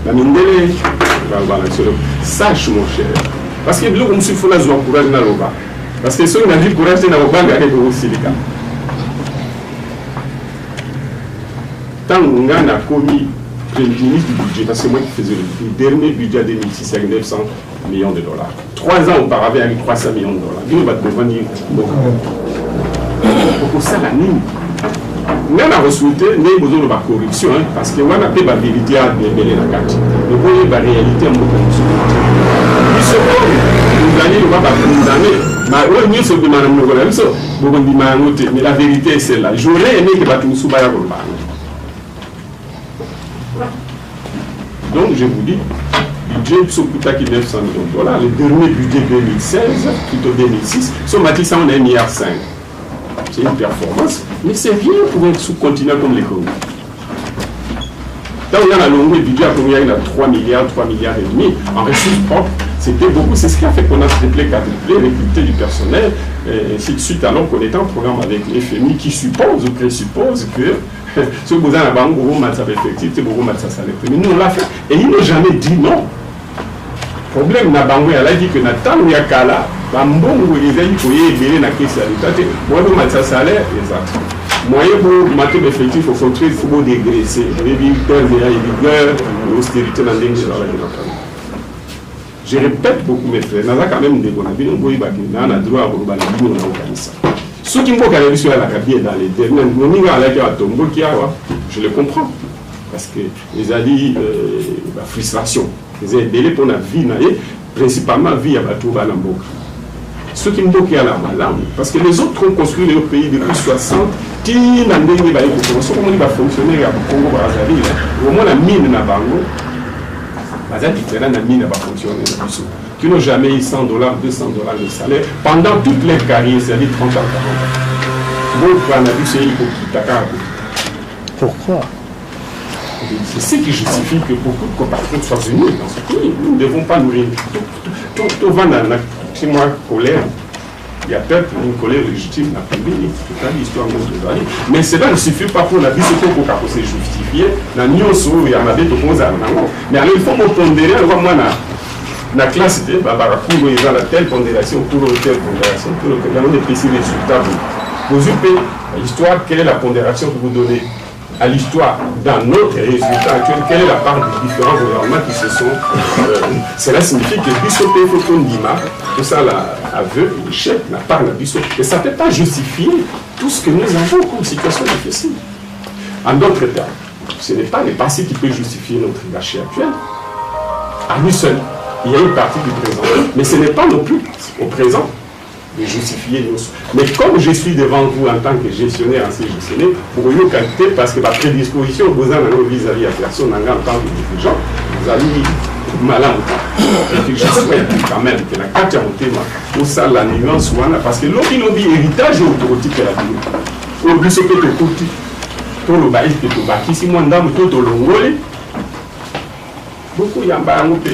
la Mindele, sache mon cher, parce que nous, comme si il faut la courage dans le bas. Parce que ceux qui ont dit courage dans le bas, il y a aussi les cas. Tant qu'on a commis le ministre du budget, parce que c'est moi qui faisais le dernier budget 2006 avec 900 millions de dollars. 3 ans auparavant avec 300 millions de dollars. Nous, on va devenir pour ça la ligne. Nous avons souhaité nous avons la corruption, parce que on a fait la vérité à démêler la carte. Nous voyons la réalité en mode vous allez nous condamner. Mais nous demandons mais la vérité est celle-là. J'aurais aimé que nous soyons donc je vous dis, budget Sokuta qui 900 millions de dollars, le dernier budget 2016, plutôt 2006, sur Matissa on a 1,5 milliard. C'est une performance, mais c'est rien pour un sous-continent comme l'économie. Là on a le budget à combien? Il y a 3 milliards, 3 milliards et demi en ressources propres. C'était beaucoup, c'est ce qui a fait qu'on a triplé, quadruplé, recruté du personnel, et ainsi de suite, alors qu'on est en programme avec l'FMI qui suppose ou présuppose que ce que vous avez un gros match effectif, c'est beaucoup match salaire. Mais nous on l'a fait. Et il n'a jamais dit non. Le problème, elle a dit que Nathan Yakala, Bambongo, il a dit qu'il y ait des caisses à l'État. Moi, le match salaire, exact. Moi, pour match effectif, il faut dégraisser. Les victoires, les rigueurs, l'austérité dans les je répète beaucoup mes frères, nous avons quand même des bons avis, nous avons droit à ça. Ceux qui m'ont regardé sur la cabine dans les derniers, je le comprends. Parce que les alliés, la frustration, les délais pour la vie, principalement la vie à Batou Balamboka. Ceux qui m'ont regardé à la malade, parce que les autres ont construit le pays depuis 60, qui n'ont pas fonctionner au Congo, au moins la mine n'a pas. La différence n'a pas fonctionné. qui n'ont jamais eu $100, $200 de salaire pendant toute leur carrière, c'est-à-dire 30 ans, 40 ans. Pourquoi? C'est ce qui justifie que beaucoup de compatriotes soient venus dans ce pays. Nous ne devons pas nourrir. Tout va dans la colère. Il y a peut-être une colère légitime, la privée, c'est l'histoire de notre vie. Mais cela ne suffit pas pour la vie, c'est pour qu'on se justifier. Mais alors il faut me pondérer, la classe, il y a la telle pondération, pour telle pondération, il y a des petits résultats. Vous avez l'histoire, quelle est la pondération que vous donnez à l'histoire dans notre résultat actuel, quelle est la part des différents gouvernements qui se sont... cela signifie que Bissopé faut qu'on dise, tout ça l'aveu, l'échec, la part de Bissopé. Et ça ne peut pas justifier tout ce que nous avons comme situation difficile. En d'autres termes, ce n'est pas le passé qui peut justifier notre gâchis actuel. À lui seul, il y a une partie du présent. Mais ce n'est pas non plus au présent de justifier nos... Mais comme je suis devant vous en tant que gestionnaire, ancien gestionnaire, pour une qualité, parce que ma prédisposition vous en avez vis-à-vis à personne en tant que dirigeant, vous allez malin. Et que je souhaite quand même que la carte à monter pour ça la nuance parce que l'objet héritage autorotique à la vie. Au but c'est que le côté, tout le bail que tu bâtis, si moi d'âme tout au long, beaucoup y a un peu.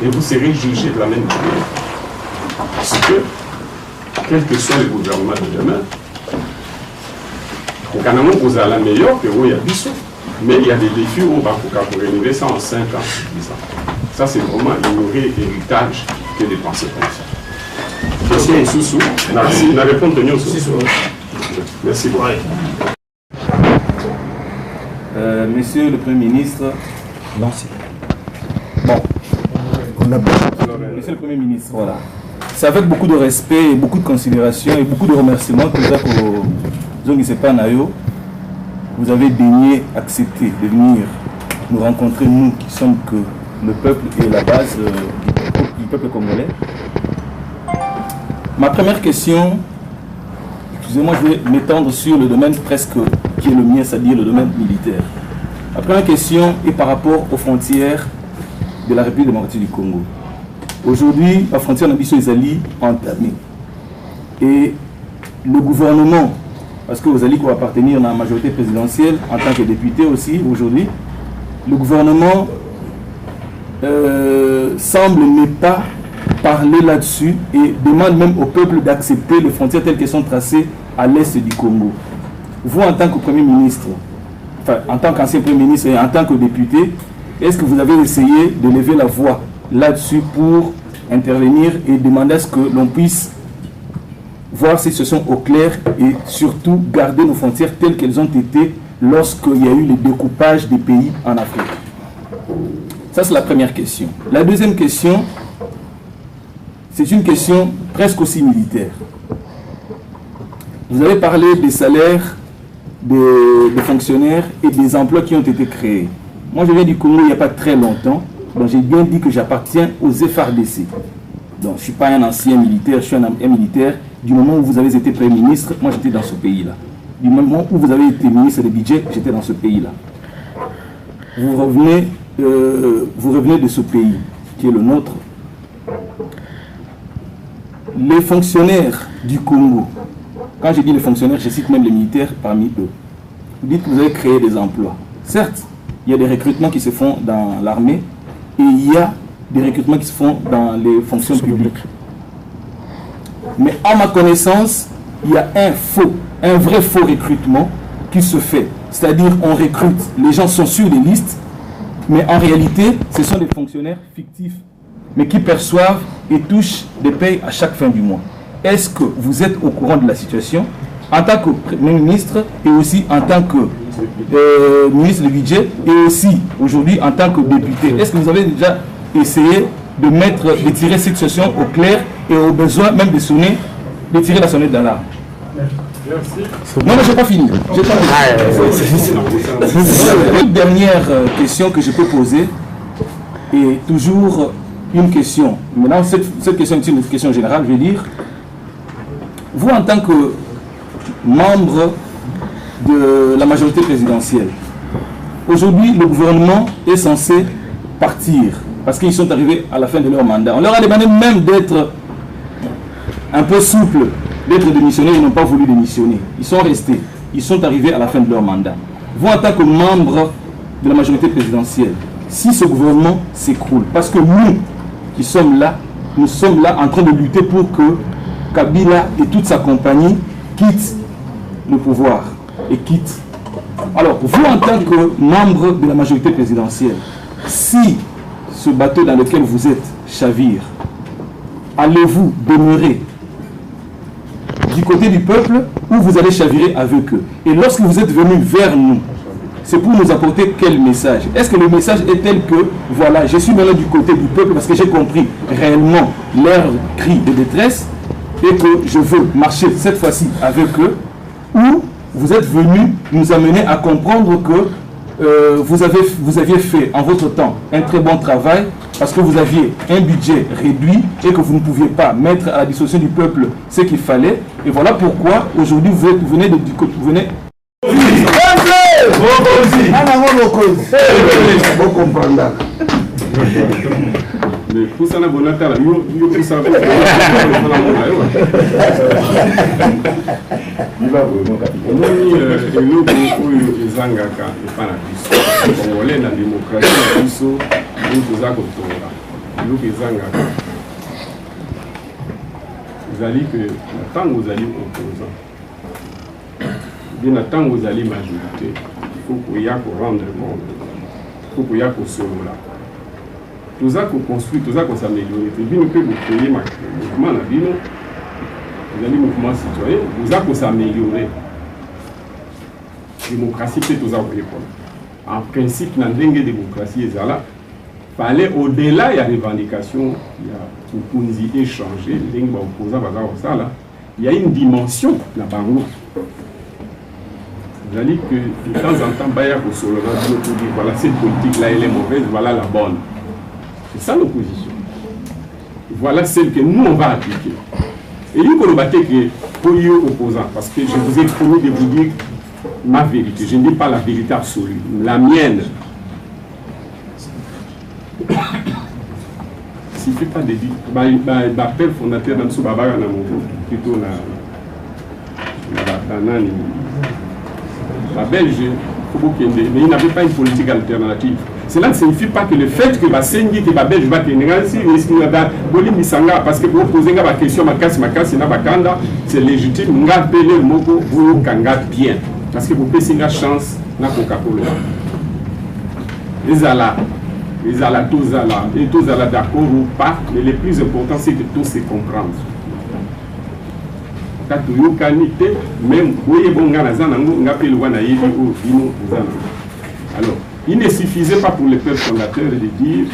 Et vous serez jugé de la même manière. Parce que, quel que soit le gouvernement de demain, au Canada, vous avez la meilleure que où il y a Bissot. Mais il y a des défis où on va rénover ça en 5 ans, 10 ans. Ça, c'est vraiment ignorer l'héritage que de penser comme ça. Question sous-sous. Merci. La réponse de nous sous-sous. Merci beaucoup. Monsieur le Premier ministre. Non, c'est... Bon. Monsieur le Premier ministre, voilà. C'est avec beaucoup de respect, et beaucoup de considération et beaucoup de remerciements que vous avez daigné accepter de venir nous rencontrer, nous qui sommes que le peuple et la base du peuple congolais. Ma première question, excusez-moi, je vais m'étendre sur le domaine presque qui est le mien, c'est-à-dire le domaine militaire. Ma première question est par rapport aux frontières de la République démocratique du Congo. Aujourd'hui, la frontière Nabiso Ezali entamée. Et le gouvernement, parce que vous allez appartenir à la majorité présidentielle en tant que député aussi aujourd'hui, le gouvernement semble ne pas parler là-dessus et demande même au peuple d'accepter les frontières telles qu'elles sont tracées à l'est du Congo. Vous, en tant que Premier ministre, enfin en tant qu'ancien Premier ministre et en tant que député, est-ce que vous avez essayé de lever la voix là-dessus pour intervenir et demander à ce que l'on puisse voir ces situations au clair et surtout garder nos frontières telles qu'elles ont été lorsqu'il y a eu le découpage des pays en Afrique? Ça, c'est la première question. La deuxième question, c'est une question presque aussi militaire. Vous avez parlé des salaires des fonctionnaires et des emplois qui ont été créés. Moi, je viens du Congo il n'y a pas très longtemps, donc j'ai bien dit que j'appartiens aux FRDC. Donc, je ne suis pas un ancien militaire, je suis un militaire. Du moment où vous avez été Premier ministre, moi j'étais dans ce pays-là. Du moment où vous avez été ministre du budget, j'étais dans ce pays-là. Vous revenez de ce pays, qui est le nôtre. Les fonctionnaires du Congo, quand je dis les fonctionnaires, je cite même les militaires parmi eux. Vous dites que vous avez créé des emplois. Certes, il y a des recrutements qui se font dans l'armée et il y a des recrutements qui se font dans les fonctions publiques. Mais à ma connaissance, il y a un vrai faux recrutement qui se fait. C'est-à-dire on recrute, les gens sont sur les listes, mais en réalité, ce sont des fonctionnaires fictifs, mais qui perçoivent et touchent des payes à chaque fin du mois. Est-ce que vous êtes au courant de la situation en tant que Premier ministre et aussi en tant que ministre du budget et aussi aujourd'hui en tant que député? Est-ce que vous avez déjà essayé de tirer cette situation au clair et au besoin même de tirer la sonnette d'alarme? Non, mais je n'ai pas fini. Une dernière question que je peux poser est toujours une question. Maintenant, cette question est une question générale, je vais dire. Vous, en tant que membre de la majorité présidentielle, aujourd'hui, le gouvernement est censé partir parce qu'ils sont arrivés à la fin de leur mandat. On leur a demandé même d'être un peu souples, d'être démissionnés, ils n'ont pas voulu démissionner. Ils sont restés, ils sont arrivés à la fin de leur mandat. Vous, en tant que membres de la majorité présidentielle, si ce gouvernement s'écroule, parce que nous qui sommes là, nous sommes là en train de lutter pour que Kabila et toute sa compagnie quittent le pouvoir et quittent. Alors, vous en tant que membre de la majorité présidentielle, si ce bateau dans lequel vous êtes chavire, allez-vous demeurer du côté du peuple ou vous allez chavirer avec eux? Et lorsque vous êtes venus vers nous, c'est pour nous apporter quel message? Est-ce que le message est tel que, voilà, je suis maintenant du côté du peuple parce que j'ai compris réellement leur cri de détresse et que je veux marcher cette fois-ci avec eux, ou vous êtes venus nous amener à comprendre que vous aviez fait en votre temps un très bon travail parce que vous aviez un budget réduit et que vous ne pouviez pas mettre à la disposition du peuple ce qu'il fallait, et voilà pourquoi aujourd'hui vous venez du côté... Mais pour ça, on a majorité, il faut qu'il y ait rendre compte, il faut qu'il y ait solo là. Tout ça qu'on construit, tout ça qu'on s'améliore. Et puis nous pouvons créer un mouvement, vous allez mouvement citoyen, tout ça qu'on s'améliore. Démocratie, c'est tout ça qu'on peut. En principe, dans la démocratie, il fallait au-delà de la revendication, il y a pour échanger, il y a une dimension là-bas. Vous allez que de temps en temps, il y a pour dire voilà, cette politique-là, elle est mauvaise, voilà la bonne. C'est ça l'opposition. Voilà celle que nous, on va appliquer. Et il faut le battre pour les opposants, parce que je vous ai promis de vous dire ma vérité. Je ne dis pas la vérité absolue, la mienne. S'il ne fait pas de dire, le père fondateur dans ce babara, plutôt la Belge, mais il n'avait pas une politique alternative. Cela ne signifie pas que le fait que Basengi et la Belge va tenir parce que pour poser la question, c'est légitime, bien. Parce que vous pouvez une chance dans Coca-Cola. Les ala, tous ala, et tous ala d'accord ou pas, mais le plus important c'est que tous se comprennent. Même alors, il ne suffisait pas pour les peuples fondateurs de dire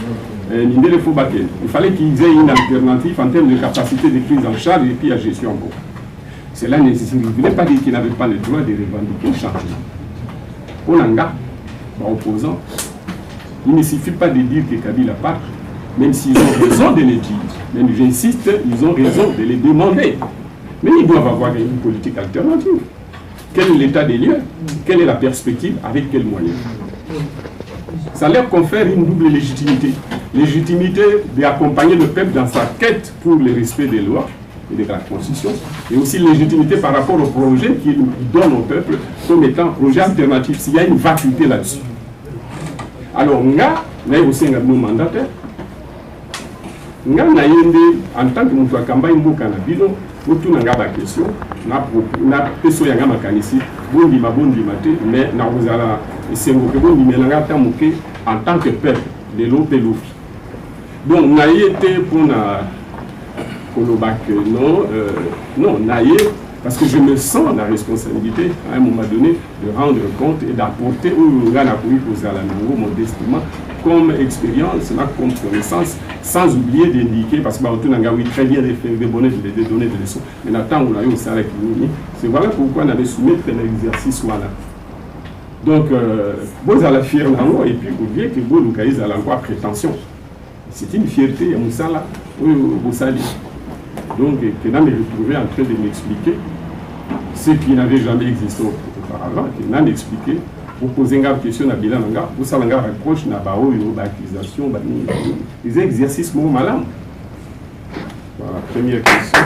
il fallait qu'ils aient une alternative en termes de capacité de prise en charge et puis la gestion. Cela ne voulait pas dire qu'ils n'avaient pas le droit de revendiquer le changement. Pour l'anga, opposant, il ne suffit pas de dire que Kabila part, même s'ils ont raison de le dire, mais j'insiste, ils ont raison de le demander. Mais ils doivent avoir une politique alternative. Quel est l'état des lieux? Quelle est la perspective? Avec quels moyens? Ça leur confère une double légitimité. Légitimité d'accompagner le peuple dans sa quête pour le respect des lois et de la Constitution, et aussi légitimité par rapport au projet qu'il donne au peuple comme étant un projet alternatif, s'il y a une vacuité là-dessus. Alors, nous avons aussi un mandataire. Nous avons en tant que nous avons campagne, autour de la question, nous avons mais en tant que peuple de l'autre et l'autre. Donc, nous avons été pour non, parce que je me sens la responsabilité à un moment donné de rendre compte et d'apporter modestement comme expérience, comme connaissance, sans oublier d'indiquer, parce que oui, très bien de donner des leçons. Mais maintenant, on a eu au salaire qui c'est voilà pourquoi on avait soumis l'exercice. Voilà. Donc, vous allez fier et puis vous voyez que vous avez la prétention. C'est une fierté, Moussala, vous savez. Donc, Kenan est retrouvé en train de m'expliquer ce qui n'avait jamais existé auparavant. Kenan expliqué vous posez une question à bilan, vous savez une reproche, une accusation, des exercices moins malins. Voilà, première question.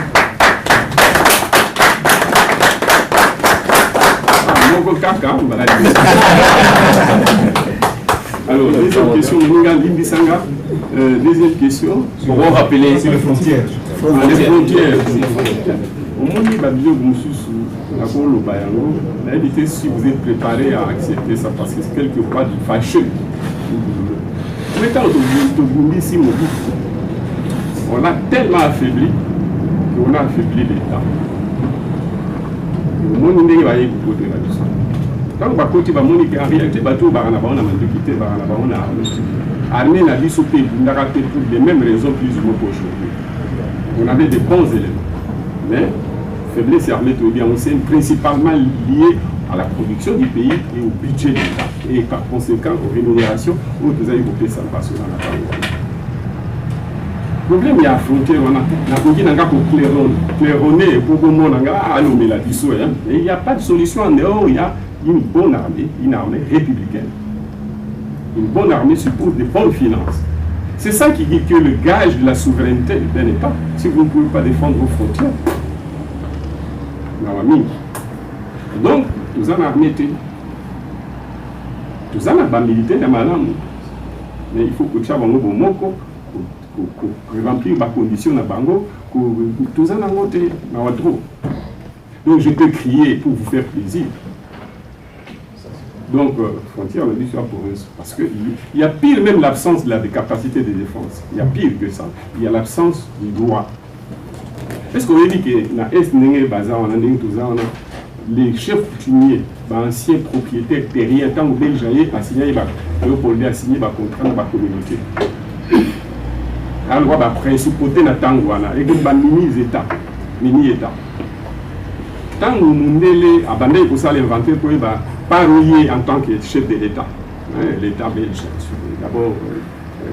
Alors, deuxième question, deuxième question, pour vous rappeler, c'est les frontières. Les frontières. Au moment où si vous êtes préparé à accepter ça, parce que c'est quelque part du fâcheux. On a tellement affaibli qu'on a affaibli l'État. Quand on va continuer à moniquer, en réalité, l'armée n'a dit pour les mêmes raisons plus ou moins qu'aujourd'hui. On avait des bons éléments. Mais faiblesse armée, c'est principalement lié à la production du pays et au budget de l'État. Et par conséquent, aux rémunérations, où vous avez évoqué ça passe dans la parole. Le problème, il y a la frontière, on a claironné pour que le monde et il n'y a pas de solution en dehors, il y a une bonne armée, une armée républicaine. Une bonne armée suppose des bonnes finances. C'est ça qui dit que le gage de la souveraineté d'un État, si vous ne pouvez pas défendre vos frontières, donc, nous avons armé, nous avons militaire, mais il faut que nous avons remplir les conditions de Bango, tout ça n'a monté. Donc je peux crier pour vous faire plaisir. Donc, frontière, on dit ça pour eux. Parce qu'il y a pire même l'absence de la capacité de défense. Il y a pire que ça. Il y a l'absence du droit. Est-ce qu'on dit que dans l'Est, les chefs coutumiers, les anciens propriétaires terriens, tant que Belge a signé un contrat dans la communauté. Alors, la principauté n'a pas et que mini-État. Tant que nous avons pour ça l'inventer pour parler en tant que chef de l'État. L'État belge. D'abord,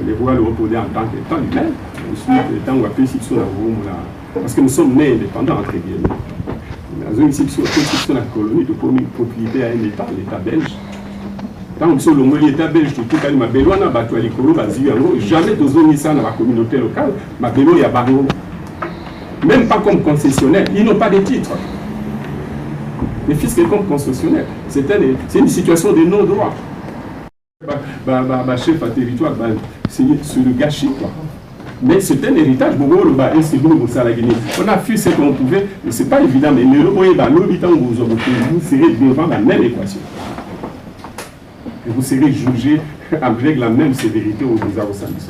les rois le reposer en tant qu'État lui-même. Ensuite, l'État où appelle section parce que nous sommes nés indépendants entre guillemets. Dans une section de la colonie de propriété à un État, l'État belge. Tant que l'État belge, tout cas, ma béloana bateau à l'écolo, jamais de zone ça dans la communauté locale, ma bélo y a barreau. Même pas comme concessionnaire, ils n'ont pas de titre. Les fiscaux comme concessionnaire, c'est une situation de non-droit. Chef à territoire, c'est le gâchis, quoi. Mais c'est un héritage, on a fait ce qu'on pouvait, mais ce n'est pas évident, mais vous serez devant la même équation. Et vous serez jugé avec la même sévérité au Bézard au service.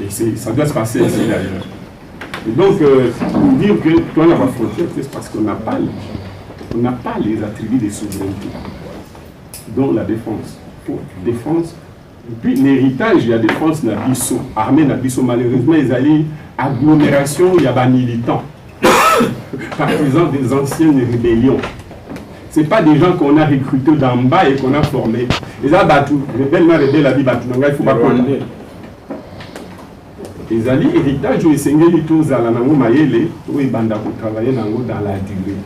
Et ça doit se passer ainsi d'ailleurs. Et donc, pour dire que toi, la frontière, c'est parce qu'on n'a pas les attributs de souveraineté, dont la défense. Pour défense. Et puis l'héritage, il y a défense, armée, malheureusement, ils allaient agglomération, il y a des militants, partisans des anciennes rébellions. Ce n'est pas des gens qu'on a recrutés d'en bas et qu'on a formés. Ils ont battu, rebelles, la vie battu, donc il faut pas connaître. Ils allaient héritage, ils s'engagent tous à la nango maïele, où ils bandent pour travailler dans la durée.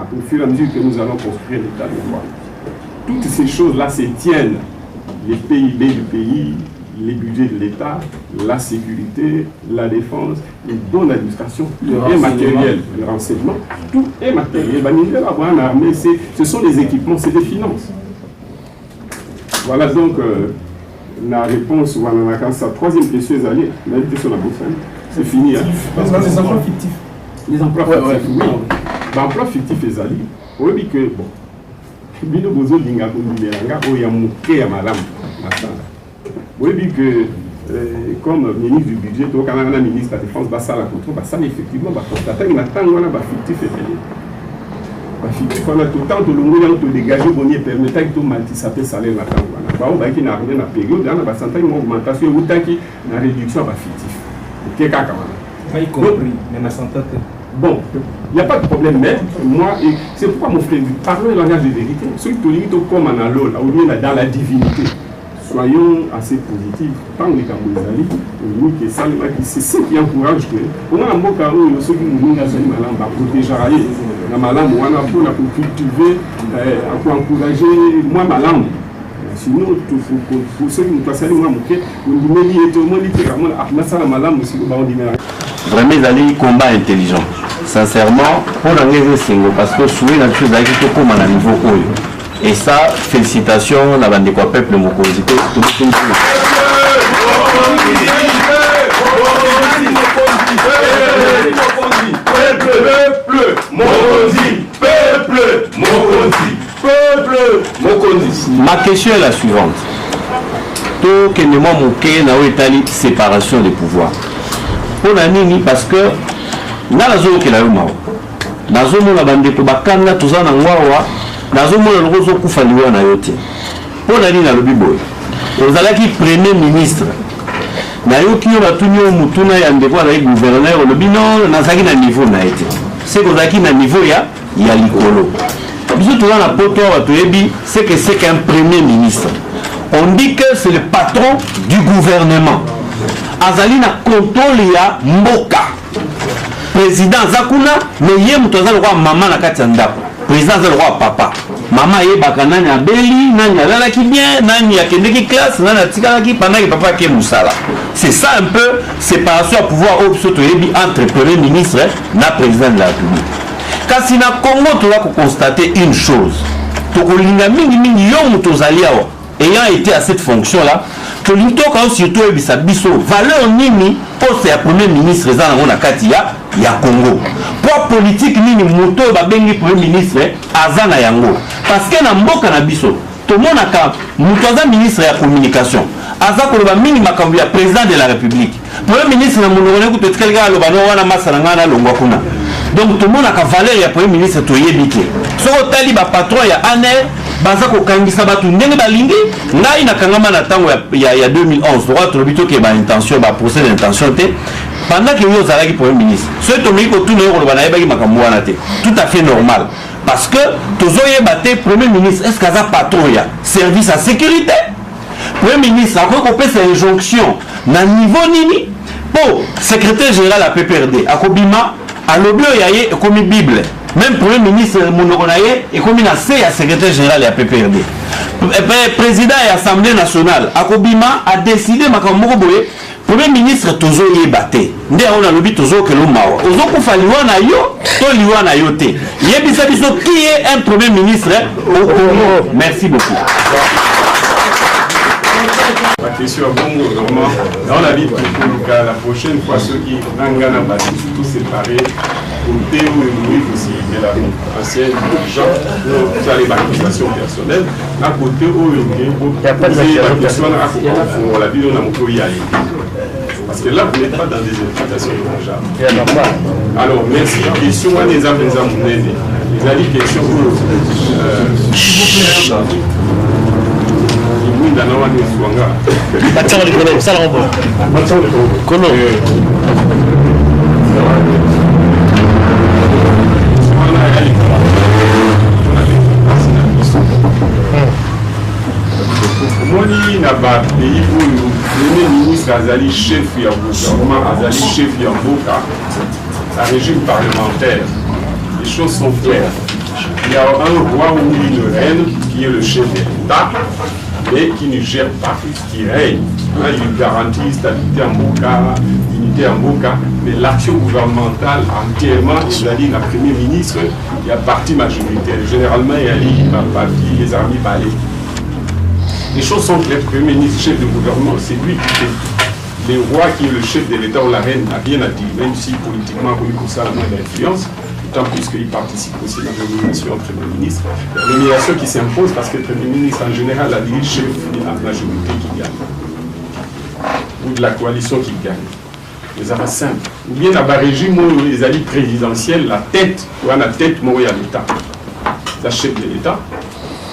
Au fur et à mesure que nous allons construire l'état de droit. Toutes ces choses-là se tiennent. Les PIB du pays, les budgets de l'État, la sécurité, la défense, une bonne administration, et matériel, le renseignement, tout est matériel. Ce sont les équipements, c'est des finances. Voilà donc la réponse à sa troisième question, c'est fini. Hein. Les emplois fictifs. Les emplois fictifs, oui. L'emploi fictif est allé. Oui, que bon. Bino bozo dinga kundileranga oya muke ya malamu masala. Oui que comme ministre du budget to kana na ministre de la défense basa la contrôle basa effectivement ba constater na tango na ba fictif est ba fictif on a tout temps to longo ya to dégager boni permettre que to maltisaper salaire na tango na ba o ba ki na arrivé na période na ba santai une augmentation ou taki na réduction ba fictif. OK kaka wana. Pas y compris mais na santé. Bon, il n'y a pas de problème, mais moi, c'est pourquoi mon frère dit, parlons le langage de vérité. Ceux qui te limitent comme en allo, au lieu dans la divinité, soyons assez positifs. Tant que les Cambodgiens, c'est ce qui encourage que, on a un mot carreau, ceux qui nous disent que nous allons protéger. na malamu wana mpona kocultiver akoencourage mwa malamu sinon soki moto asali mwa moke ondimeli ete omoni te kamona nasala malamu siko baondimela. Vraiment ezali combat intelligent sincèrement pour na ngeze singo parce que souhait na biso ezalaki tokóma na niveau oyo et ça félicitations na bandeko ya peuple mokonzi te Ma question est la suivante. To kende mwa moke na oyo etali séparation des pouvoirs. Pour la nini parce que na nazokela yo mawa. Nazomona bandeko bakanga toza na ngwawa, nazomona lokozo kufa liwa na yo te. Pour la nini alobi boy. Ozalaki premier ministre. Na yo kiyo batuni yo mutuna ya ndeko na gouverneur olobi non nazaki na niveau na été. C'est kozaki na niveau ya likolo. Biso toza na poto bato yebi c'est qu'un premier ministre. On dit que c'est le patron du gouvernement. Azali na contrôle ya mboka. Président Zakuna, mais yé mutoza le roi maman na kati ya ndako. Président le roi papa. Maman yebaka nani abeli, nani alalaki bien, nani akendeki classe, nani atikalaki pendant que papa ke musala. C'est ça un peu séparation à pouvoir entre premier ministre et président de la République. Kasi na Congo tu vas constater une chose. Tokolinga mingi yo mutozali awa ayant été à cette fonction là, que l'itoka surtout ebisa biso valeur nini poste ya premier ministre za na kati ya Congo. Pour politique nini moto ba bengi premier ministre azana yango. Parce que na mboka na biso to monaka mutoza ministre ya communication. Aza ko ba mingi makambo ya président de la République. Premier ministre na monongone ko tekalika lo bano wana masaranga na longwa kuna. Donc tout le monde a valeur ya premier ministre to yebike. So tali ba patron ya ANER baza ko kangisa batu ndenge balingi ngai na kangama na tango ya 2011 droit to bito ke ba intention ba procès d'intention te pendant que yo zalaki premier ministre. So to miko tout le monde ba na yebaki makambo wana te. Tout à fait normal parce que tozo yebate premier ministre est-ce kaza patron ya service à sécurité. Premier ministre a ko pesa injonction na niveau nini pour secrétaire général à PPRD akobima alobio yaye ekomi Bible. Même premier ministre Monokonaye ekomi na C ya secrétaire général ya PPRD. Président et Assemblée nationale akobima a décidé makambo boye premier ministre tozo yebate. Nde on a lobi tozo kelo mawa. Ozo kufa liwa na yo, to liwa na yo te. Yebisa biso qui est un premier ministre au Congo. Merci beaucoup. La question à Bongo, vraiment, dans la vie de Koulouka, la prochaine fois, ceux qui n'engagent pas tout séparés, côté où ils aussi, mais la ancienne gens, vous avez des accusations personnelles, à côté où vous avez des accusations à la vie de la parce que là, vous n'êtes pas dans des interprétations de genre. Alors, merci. Question à des hommes, les amis, question s'il vous plaît. Moni na ba pays où le ministre Azali chef ya gouvernement, Azali chef ya Mboka, un régime parlementaire. Les choses sont claires. Il y a un roi ou une reine qui est le chef de l'État, mais qui ne gère pas, qui règne. Il garantit stabilité en Mboka, unité en Mboka, mais l'action gouvernementale entièrement, c'est-à-dire la Premier ministre, il y a parti majoritaire. Généralement, il y a les armées balais. Les choses sont claires. Le Premier ministre, chef de gouvernement, c'est lui qui fait. Le roi qui est le chef de l'État ou la reine n'a rien à dire, même si politiquement, comme ça, la main d'influence. D'autant plus qu'il participe aussi à la nomination Premier ministre. La nomination qui s'impose parce que le Premier ministre, en général, a dit chef de la majorité qui gagne. Ou de la coalition qui gagne. Mais ça va simple. Ou bien dans le régime où les alliés présidentiels, la tête, ou à la tête, moi, il y a l'État. C'est le chef de l'État,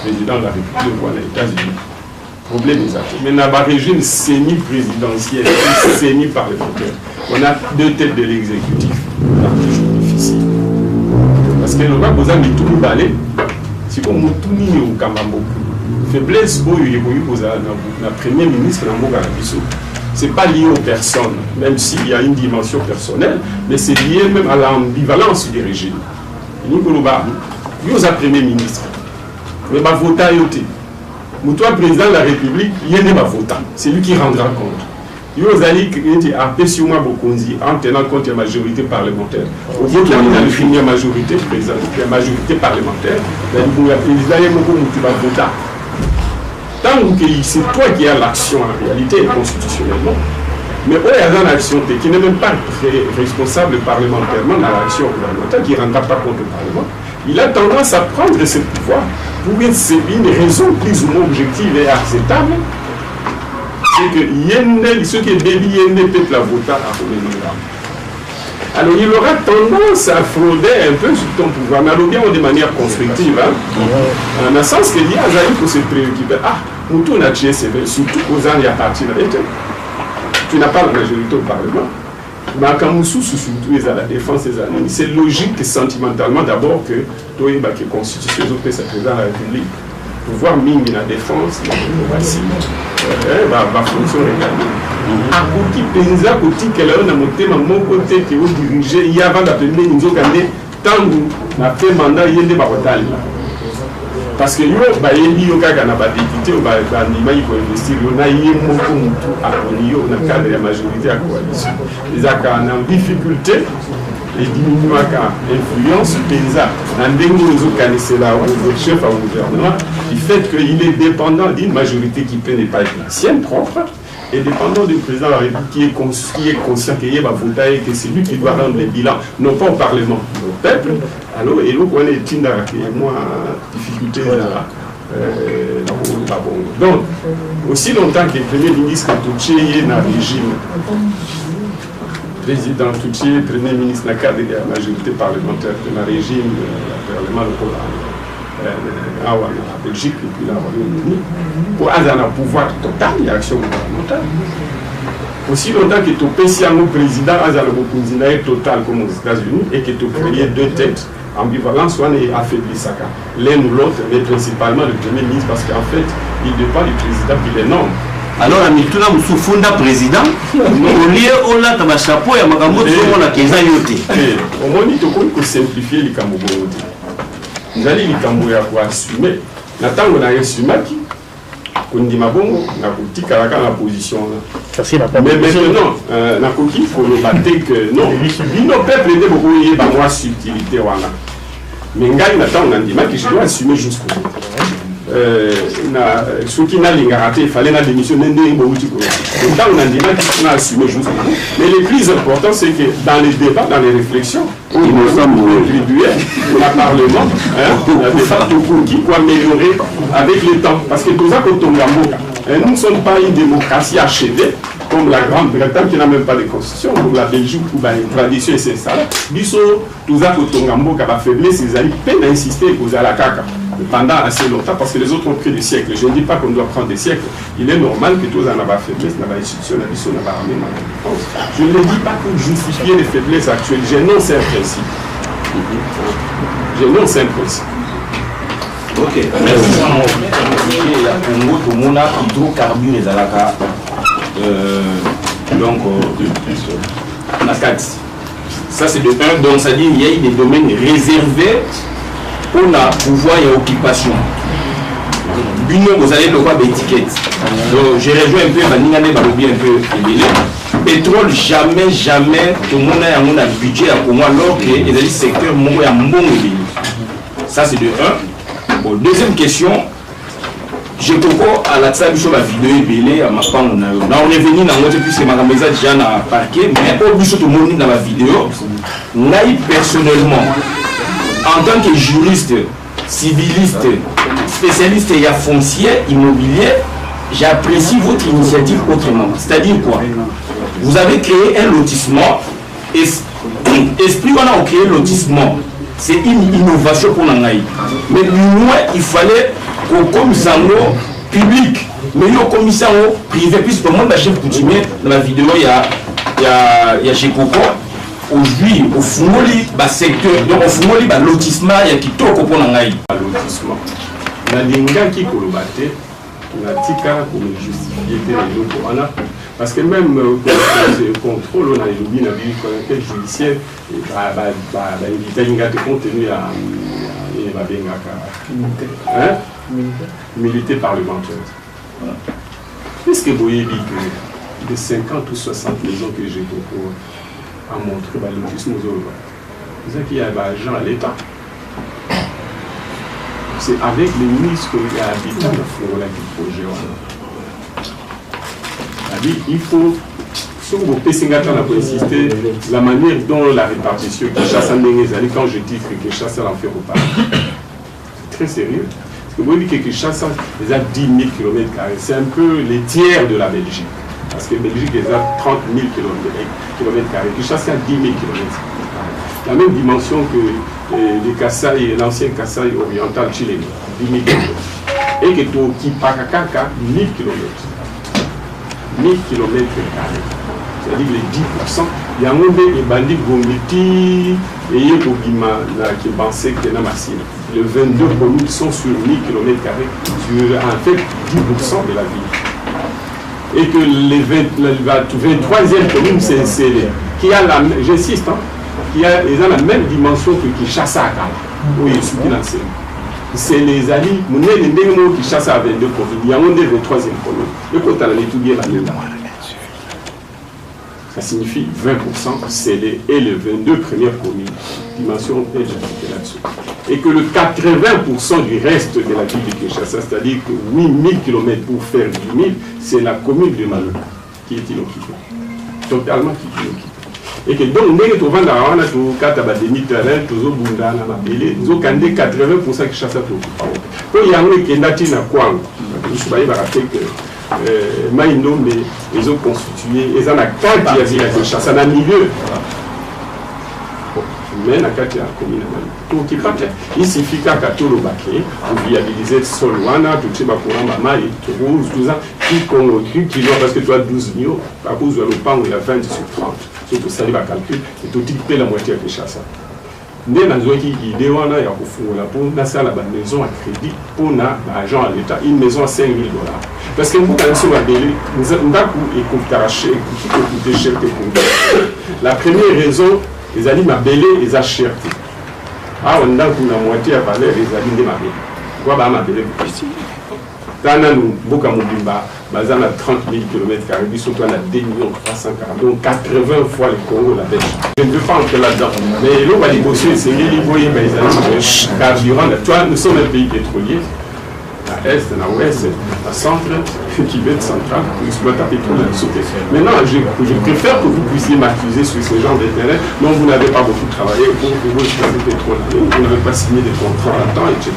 président de la République ou à les États-Unis. Problème est ça. Mais dans le régime semi-présidentiel, semi parlementaire, on a deux têtes de l'exécutif. C'est toujours difficile. Parce que le roi Boza Mitouni Balé, c'est comme Moutouni ou Kamambo. Faiblesse où il y a Premier ministre de Mboka Bisso. Ce n'est pas lié aux personnes, même s'il y a une dimension personnelle, mais c'est lié même à l'ambivalence du régime. Nikoloba, lui aux premier ministre. Mais ma vota yoté. Moutoua président de la République, il y a ma vota. C'est lui qui rendra compte. Il y a dit sur moi en tenant compte de la majorité parlementaire. Au bout de la majorité président, la majorité parlementaire, il y a beaucoup de vota. Tant que c'est toi qui as l'action en réalité constitutionnellement, mais il y a une action qui n'est même pas responsable parlementairement dans l'action gouvernementale, qui ne rendra pas compte du Parlement, il a tendance à prendre ce pouvoir pour une raison plus ou moins objective et acceptable. C'est que ce qui est délié peut-être la vota à revenir. Alors il aura tendance à frauder un peu sur ton pouvoir, mais alors bien de manière constructive. Dans le sens qu'il y a pour se préoccuper. Ah, nous on a tué c'est vrai, surtout aux années à partir de tu n'as pas la majorité au Parlement. Mais quand surtout à la défense des années, c'est logique sentimentalement d'abord que toi, il y a une constitution de sa président de la République. Pouvoir mine la défense, voici, va fonctionner également. À côté penza côté qu'elle a monté mon côté qui vous dirigez, il y a avant d'appeler nous autres tant que n'a fait mandat il y a des barotal. Parce que yo ba yebi yo kaka na ba député ou ba ndima il faut investir on a yé moko mutu à konio na cadre de la majorité à coalition. Les aka en difficulté et diminuer influence penza na ndengo zo kanisela ou votre chef au gouvernement du fait qu'il est dépendant d'une majorité qui peut ne pas être la sienne propre et dépendant du président de la République qui est conscient qu'il y a voter et que c'est lui qui doit rendre les bilans, non pas au Parlement, mais au peuple. Alors, et donc, on est moins difficulté donc, aussi longtemps que le Premier ministre Touché est dans le régime, président Touché, Premier ministre dans le cadre de la majorité parlementaire dans le régime du Parlement local. En Belgique et puis là au Royaume-Uni, pour avoir un pouvoir total et action gouvernementale. Aussi longtemps que tu peux un président a un président total comme aux États-Unis et que tu crées deux têtes ambivalentes, soit affaibli l'un ou l'autre, mais principalement le Premier ministre parce qu'en fait, il dépend du président qui les nomme. Alors, Amituna Moussoufounda président, au lieu où là, tu as un chapeau et un magambo, tu as un kéza yoté. Au moins, il faut simplifier les Kamoubo. Nous allons les assumer. Nous avons assumé qu'on dit ma bonne, on a la position. Mais maintenant, il faut le battre que non, nos peuples étaient beaucoup de moins subtilité. Mais nous avons dit que je dois assumer jusqu'au bout. Ce qui n'a pas raté, il fallait la démission de on a dit qu'on a assumé jusqu'au bout. Mais le plus important, c'est que dans les débats, dans les réflexions, on nous sommes contribués au Parlement, de facto qui pour améliorer avec le temps. Parce que tout ça, nous ne sommes pas une démocratie achevée, comme la Grande-Bretagne qui n'a même pas de constitution, comme la Belgique où une tradition et c'est ça. Biso, tout ça, quand va faiblesse, ils allaient peine à insister aux à la caca pendant assez longtemps parce que les autres ont pris des siècles. Je ne dis pas qu'on doit prendre des siècles. Il est normal que tous en avoir faiblesse, dans l'institution, la mission n'a pas ramené ma défense. Je ne dis pas pour justifier les faiblesses actuelles. J'énonce un principe. J'énonce un principe. Ok, merci. La Congo, tout le monde a hydrocarbures et Zalaka. Donc, la 4. Ça, c'est de 1. Donc, ça dit qu'il y a des domaines réservés pour le pouvoir et l'occupation. Vous allez le voir d'étiquette. Donc, je rejoins un peu, un peu pétrole, jamais, tout le monde a un budget à moi, alors que les secteurs sont à bon niveau. Ça, c'est de 1. Bon, deuxième question. Je comprends à la table sur la vidéo ébélée à ma femme. On est venu dans notre puisque ma maison déjà dans le parquet, mais au bout de tout le monde dans la vidéo, moi personnellement, en tant que juriste, civiliste, spécialiste et foncier, immobilier, j'apprécie votre initiative autrement. C'est-à-dire quoi? Vous avez créé un lotissement, esprit qu'on a créé le lotissement, c'est une innovation pour l'Angaï. Mais nous, il fallait qu'au commissaire public, mais au commissaire privé, puisque tout le monde a chef coutumier, dans la vidéo, il y a chez Coco, aujourd'hui, au Fumoli, secteur, donc au Fumoli, lotissement, il y a qui tout pour l'Angaï. Lotissement. La linga qui kolobate, on a tika pour justifier les autres. Parce que même le contrôle, on a une enquête judiciaire, il a contenu à milité parlementaire. Est-ce que vous voyez que de 50 ou 60 maisons que j'ai pour montrer l'autisme aux autres, c'est qu'il y a un agent à l'État. C'est avec les ministres qui ont habité le projet. Il faut, si vous pouvez insister, la manière dont la répartition qui chasse en Nénézali, quand je dis que chasse en fait repas, c'est très sérieux. Parce que vous voyez que chasse les a 10 000 km, c'est un peu les tiers de la Belgique. Parce que la Belgique est à 30 000 km, qui chasse à 10 000 km. La même dimension que les Kasaï, l'ancien Kasaï oriental chilien, 10 000 km. Et que qui Pakakaka, 1000 km. 1000 km². C'est-à-dire les 10%. Il y a un monde qui bandit Gomiti et il y a qui pensait que c'est machine. Les 22 communes sont sur 1000 km², sur en fait 10% de la ville. Et que la 23e commune, c'est qui a la, j'insiste, qui a la même dimension que Kinshasa à Kala. Oui, je suis financé. C'est les alliés, qui chassent à 22 communes. Il y a un des 23e commune. Et quand on a étudié la même, ça signifie 20% scellés et les 22 premières communes. Dimension là-dessus. Et que le 80% du reste de la ville de Kinshasa, c'est-à-dire que 8000 km pour faire 10 000, c'est la commune de Malo qui est inoccupée. Totalement inoccupée. Et que donc, nous avons trouvé dans la demi-terrain, nous avons 80% qui chassent à tout. Quand il y a un qui est natif à Kwang, je vais rappeler que Maïno, ils ont constitué, ils ont la carte qui chasse à milieu. Mais la carte est commune. Donc, il suffit qu'à tout le baquet, pour viabiliser Solwana, tout ce qui tout ça, qui doit, parce que tu as 12 millions, à cause de l'OPAN, il y a 20 sur 30. Surtout ça, il va calculer, et tout il paie la moitié de Kinshasa. Nous avons dit qu'il y a une maison à crédit pour l'argent à l'État, une maison à 5 000 $. Parce que nous avons coûté cher. La première raison, les alliés m'appelaient les achètes. Ah, on a la moitié à parler, les alliés de m'appeler. Pourquoi m'appeler ici? Nous beaucoup à Mobimba, basé à 30 000 km², surtout à 2 340 000, donc 80 fois le Congo, la Belgique. Je ne veux pas entrer là-dedans. Mais là, on va négocier, c'est les carburant. Nous sommes un pays pétrolier, à l'est, à l'ouest, à centre, qui veut être central, pour exploiter tout le sauté. Maintenant, je préfère que vous puissiez m'accuser sur ce genre de terrain, dont vous n'avez pas beaucoup travaillé, pour que vous exploitez pétrole, vous n'avez pas signé de contrats à temps, etc.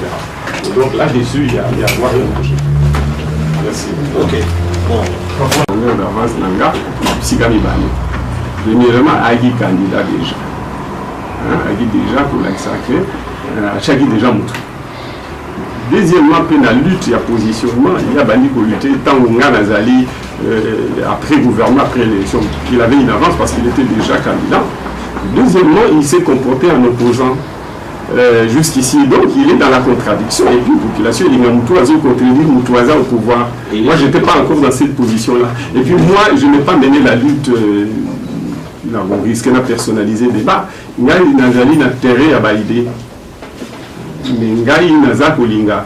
Et donc là-dessus, il y a à voir un projet. Merci. Ok. Bon. D'avance, Nanga, Psychamibani. Premièrement, Agui candidat déjà. Agui déjà pour l'accès à chaque déjà montré. Deuxièmement, la lutte, il y a positionnement, il y a bandi pour lutter tant qu'on a Nazali après gouvernement, après l'élection. Il avait une avance parce qu'il était déjà candidat. Deuxièmement, il s'est comporté en opposant. Jusqu'ici, donc il est dans la contradiction. Et puis, la population, il y a Moutouaza au pouvoir. Et moi, je n'étais pas encore dans cette position-là. Et puis, moi, je n'ai pas mené la lutte, on risque de personnaliser le débat. Il y a une intérêt à valider. Mais il y a une Kolinga.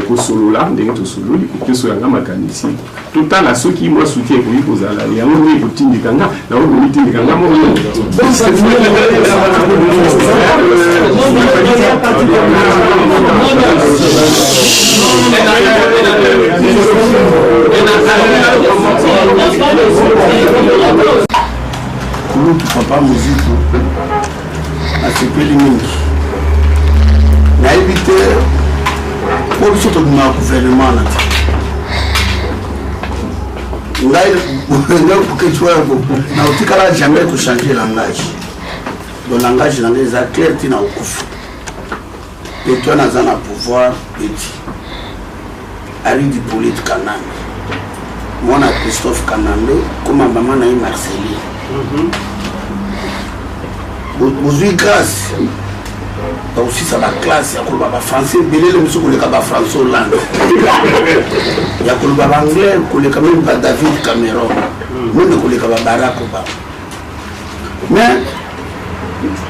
Kosolola, ndenge tosolo likokeso yanga makanisi totala soki moi soutien koyi kozala yango nde kotindikanga na oyo mitindikanga moko kulutu papa muzito asepeli mingi nayebi te pour surtout le gouvernement là jamais de changer le langage. Le langage dans les clair tina okufu. Et toi dans un pouvoir et Ali du Polite Kanane. Moi na Christophe Kanande comme maman na Marceli. Aujourd'hui grâce aussi ça va classe ya koloba ba français belele musu koleka ba français Hollande ya koloba ba anglais koleka même ba David Cameron même koleka ba Barack Obama mais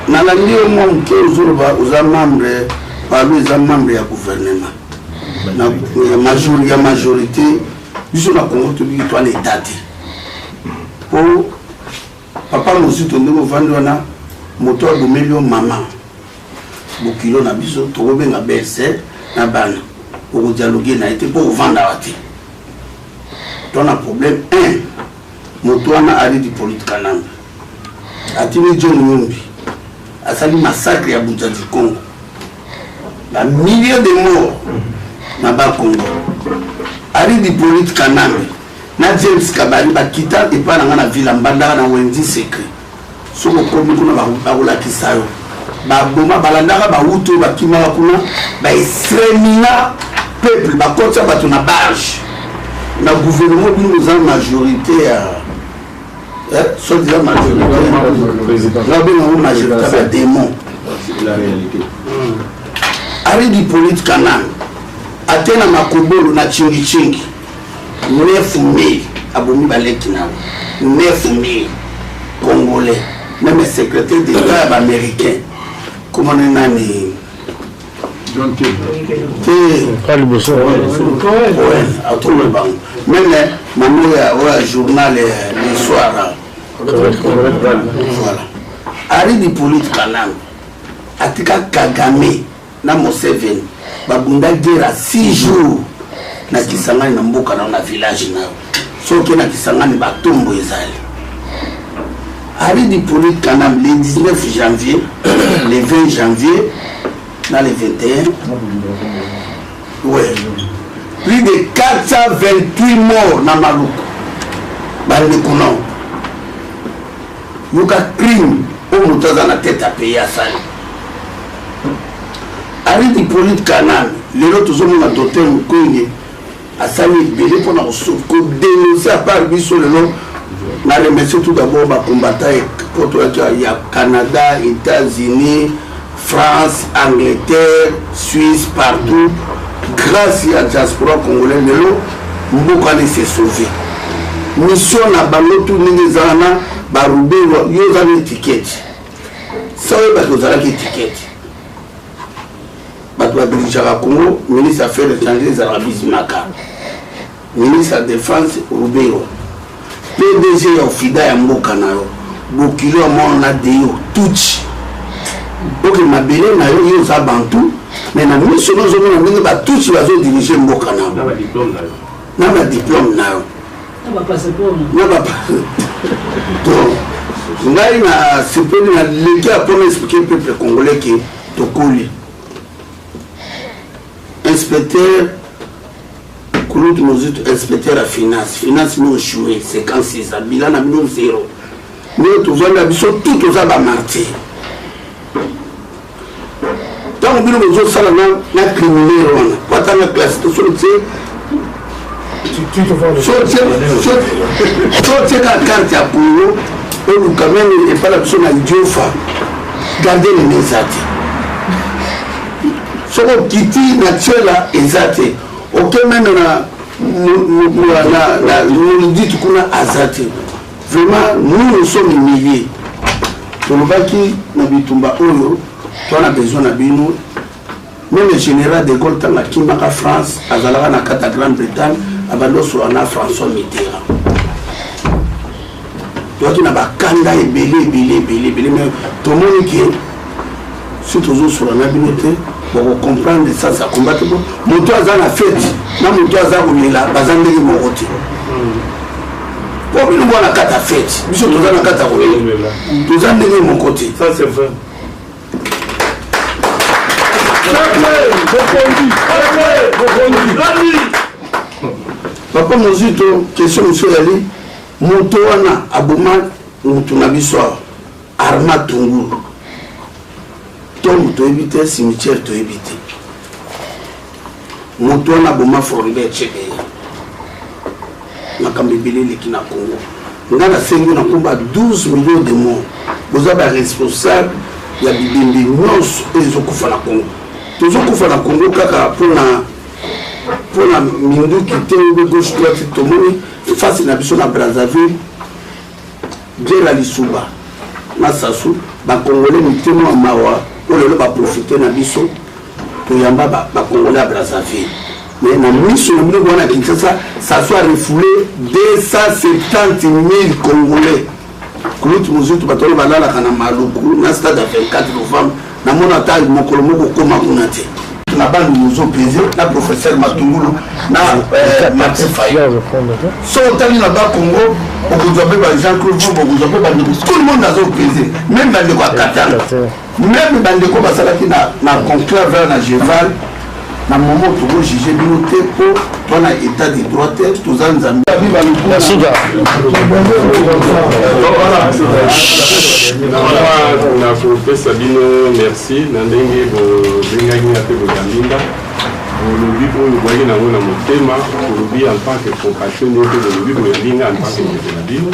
nalangi au moins que aux membre par les membres ya gouvernement na majorité biso na Congo to bi to l'état pour papa mosito ndeko vandi wana moto a million maman bokilo na biso to benga berse na bana pour dialoguer na été pour vendre wati ton a problème moto wana ari di politique kananga atini John Numbi asali massacre ya Buja du Congo la milliers de morts na ba Congo ari di politique kananga na James Kabari bakita et pas na ville mbanda na Wendy secret soko komi kuna ba kisayo ba boma balandaka ba uto ba kimaka kuna ba extermina peuple ba kotsa bato na barge na gouvernement d'une majorité soit de la majorité la bonne majorité ba démon la réalité ari di politique kananga atena makobolo na chingi 9,000 abomi baleki na 9,000 Congolais, même secrétaire d'État américain. Comment on est né? John même le journal le soir. Voilà. Ari di politique kanam. Atika Kagame na Museveni. Babunda guerre 6 jours. Na kisangani na mboka na village na. Soki na kisangani batombo ezali. Ari di politique kanam le 19 janvier, le 20 janvier, dans le 21. Ouais. Plus de 428 morts dans Maluku. Bande Kounon. Yuka crime au moutaza na tête à payer à ça. Ari di politique kanam, les autres hommes ont doté un coin. À Sali Bélé pour nous dénoncer à part Bissot le nom. Je remercie tout d'abord les combattants il y a Canada, États-Unis, France, Angleterre, Suisse, partout. Grâce à la diaspora congolaise, beaucoup s'est sauvé. Mission na bango tout les ans, Baroubé, ils ont une étiquette. Ça veut dire qu'ils ont une étiquette. Bato Dirigera Congo, ministre des Affaires étrangères, Arabis Maka, ministre de la Défense, Rubero, PDG au FIDA ya mboka na yo, bokilo ya mwana de yo, touch. Ok, mabele na yo za bantu, mais na mission nous avons ndenge ba touch bazo diriger mboka na yo. Na ba diplôme na yo. Na ba diplôme na yo. Na ba passeport. Na ba donc, ngai na sepeli na leki a pour expliquer peuple congolais que tokoli. Inspecteur Koulout Mozut, inspecteur à finance nous échoué 56 ans bilan à million 0 nous tous on a biso tout aux aba martyr tant bino bezo sala na criminel wana pata na classe to sorti sorti ka carte ya pulo on quand même et pas la personne à idiofa garder les mesati soko kiti naturel ezate ok même na dit kuna azate vraiment nous sommes milliers tolobaki na bitumba oyo to na besoin na bino même le général de Gaulle tanga kimaka France azalaka na kata Grande-Bretagne abando sur na François Mitterrand to na bakanda ebele mais to moni ki surtout sur na binote pour comprendre ça ça combattre moto aza na fête na moto aza kolela bazandeli mokoti pour nous bona kata fête biso toza na kata kolela tozandeli mokoti ça c'est vrai papa mozito question monsieur Ali moto wana aboma moto na biso Arma Tunguru tombe to éviter cimetière to éviter moto na boma Floribert Chebeya makambebele leki na Congo ngana sengo na komba 12 millions de morts vous avez responsable ya bibembe nyonso ezokufa na Congo tozokufa na Congo kaka mpona minduki te gauche droite tomoni face na biso na Brazzaville Djela Lisuba na Sassou bakongole mitemo ya mawa oyo lelo baprofite na biso toyamba bakongole ya Brazzaville mais na miso na bino wana Kinshasa Sassou a refoulé 270 000 Congolais kulutu mozutu bato oyo balalaka na maluku na stade ya 24 novembre namona ata mokolo moko koma kuna te na bandi mozopese na professeur Matungulu na Martin Fayo so otali na bakongo okozwa mpe ba Jean-Claude Vombo okozwa mpe bandeko tout le monde azopese même bandeko ya Katanga même bandeko basalaki na conclave na Geval na moment togo juge bino te mpo mpona état de droit te toza nzambe nakopesa bino merci na ndenge bobengaki nga mpe bozambinga bolobi oyo bwaki nango na motema bolobi en tant que compassionné mpe bolobi boyambinga en tant que moto na bino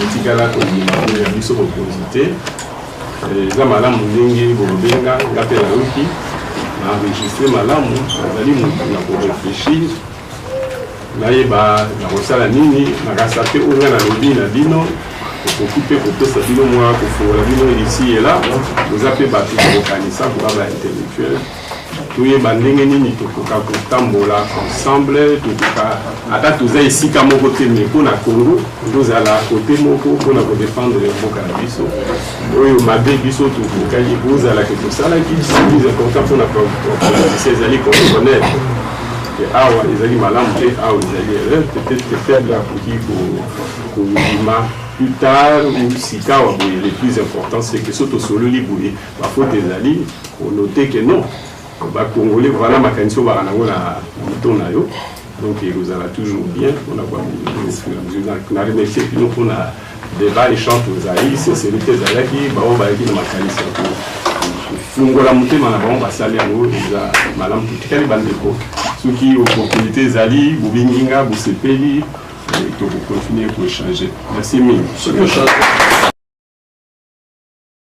etikala kobima oyo ya biso bokonzi te eza malamu ndenge bolobenga nga mpe nayoki enregistré malamu nazali motu na korefléchir nayeba nakosala nini nakasa mpe oyo nga nalobi na bino okoki mpe kopesa bino mwa kofungola bino ici et là oza mpe bato kokanisa koba baintellectuel toyeba ndenge nini tokoka kotambola ensemble tokoka ata toza esika moko te me mpo na Congo tozala kote moko mpona kodefendre mboka na biso oyo mabe biso tokokaki kozalaki tosalaki plus important mpona politisi ezali koreconnaître awa ezali malamu te awa ezali erreur peut-être faible akoki kobima plus tard ou sika awa boye le plus important c'est que so tosololi boye bafaute ezali konote que non bakongolais voilà makanisi oyo baka nango na mito na yo donc ekozala toujours bien mpona na remercie bino mpona débat échange tozali sincérité ezalaki bao bayaki na makanisi ya kofungola motema na bango basali yango eza malamu totikali bandeko soki opportunité ezali bobinginga bosepeli tokocontinue koéchange merci mingi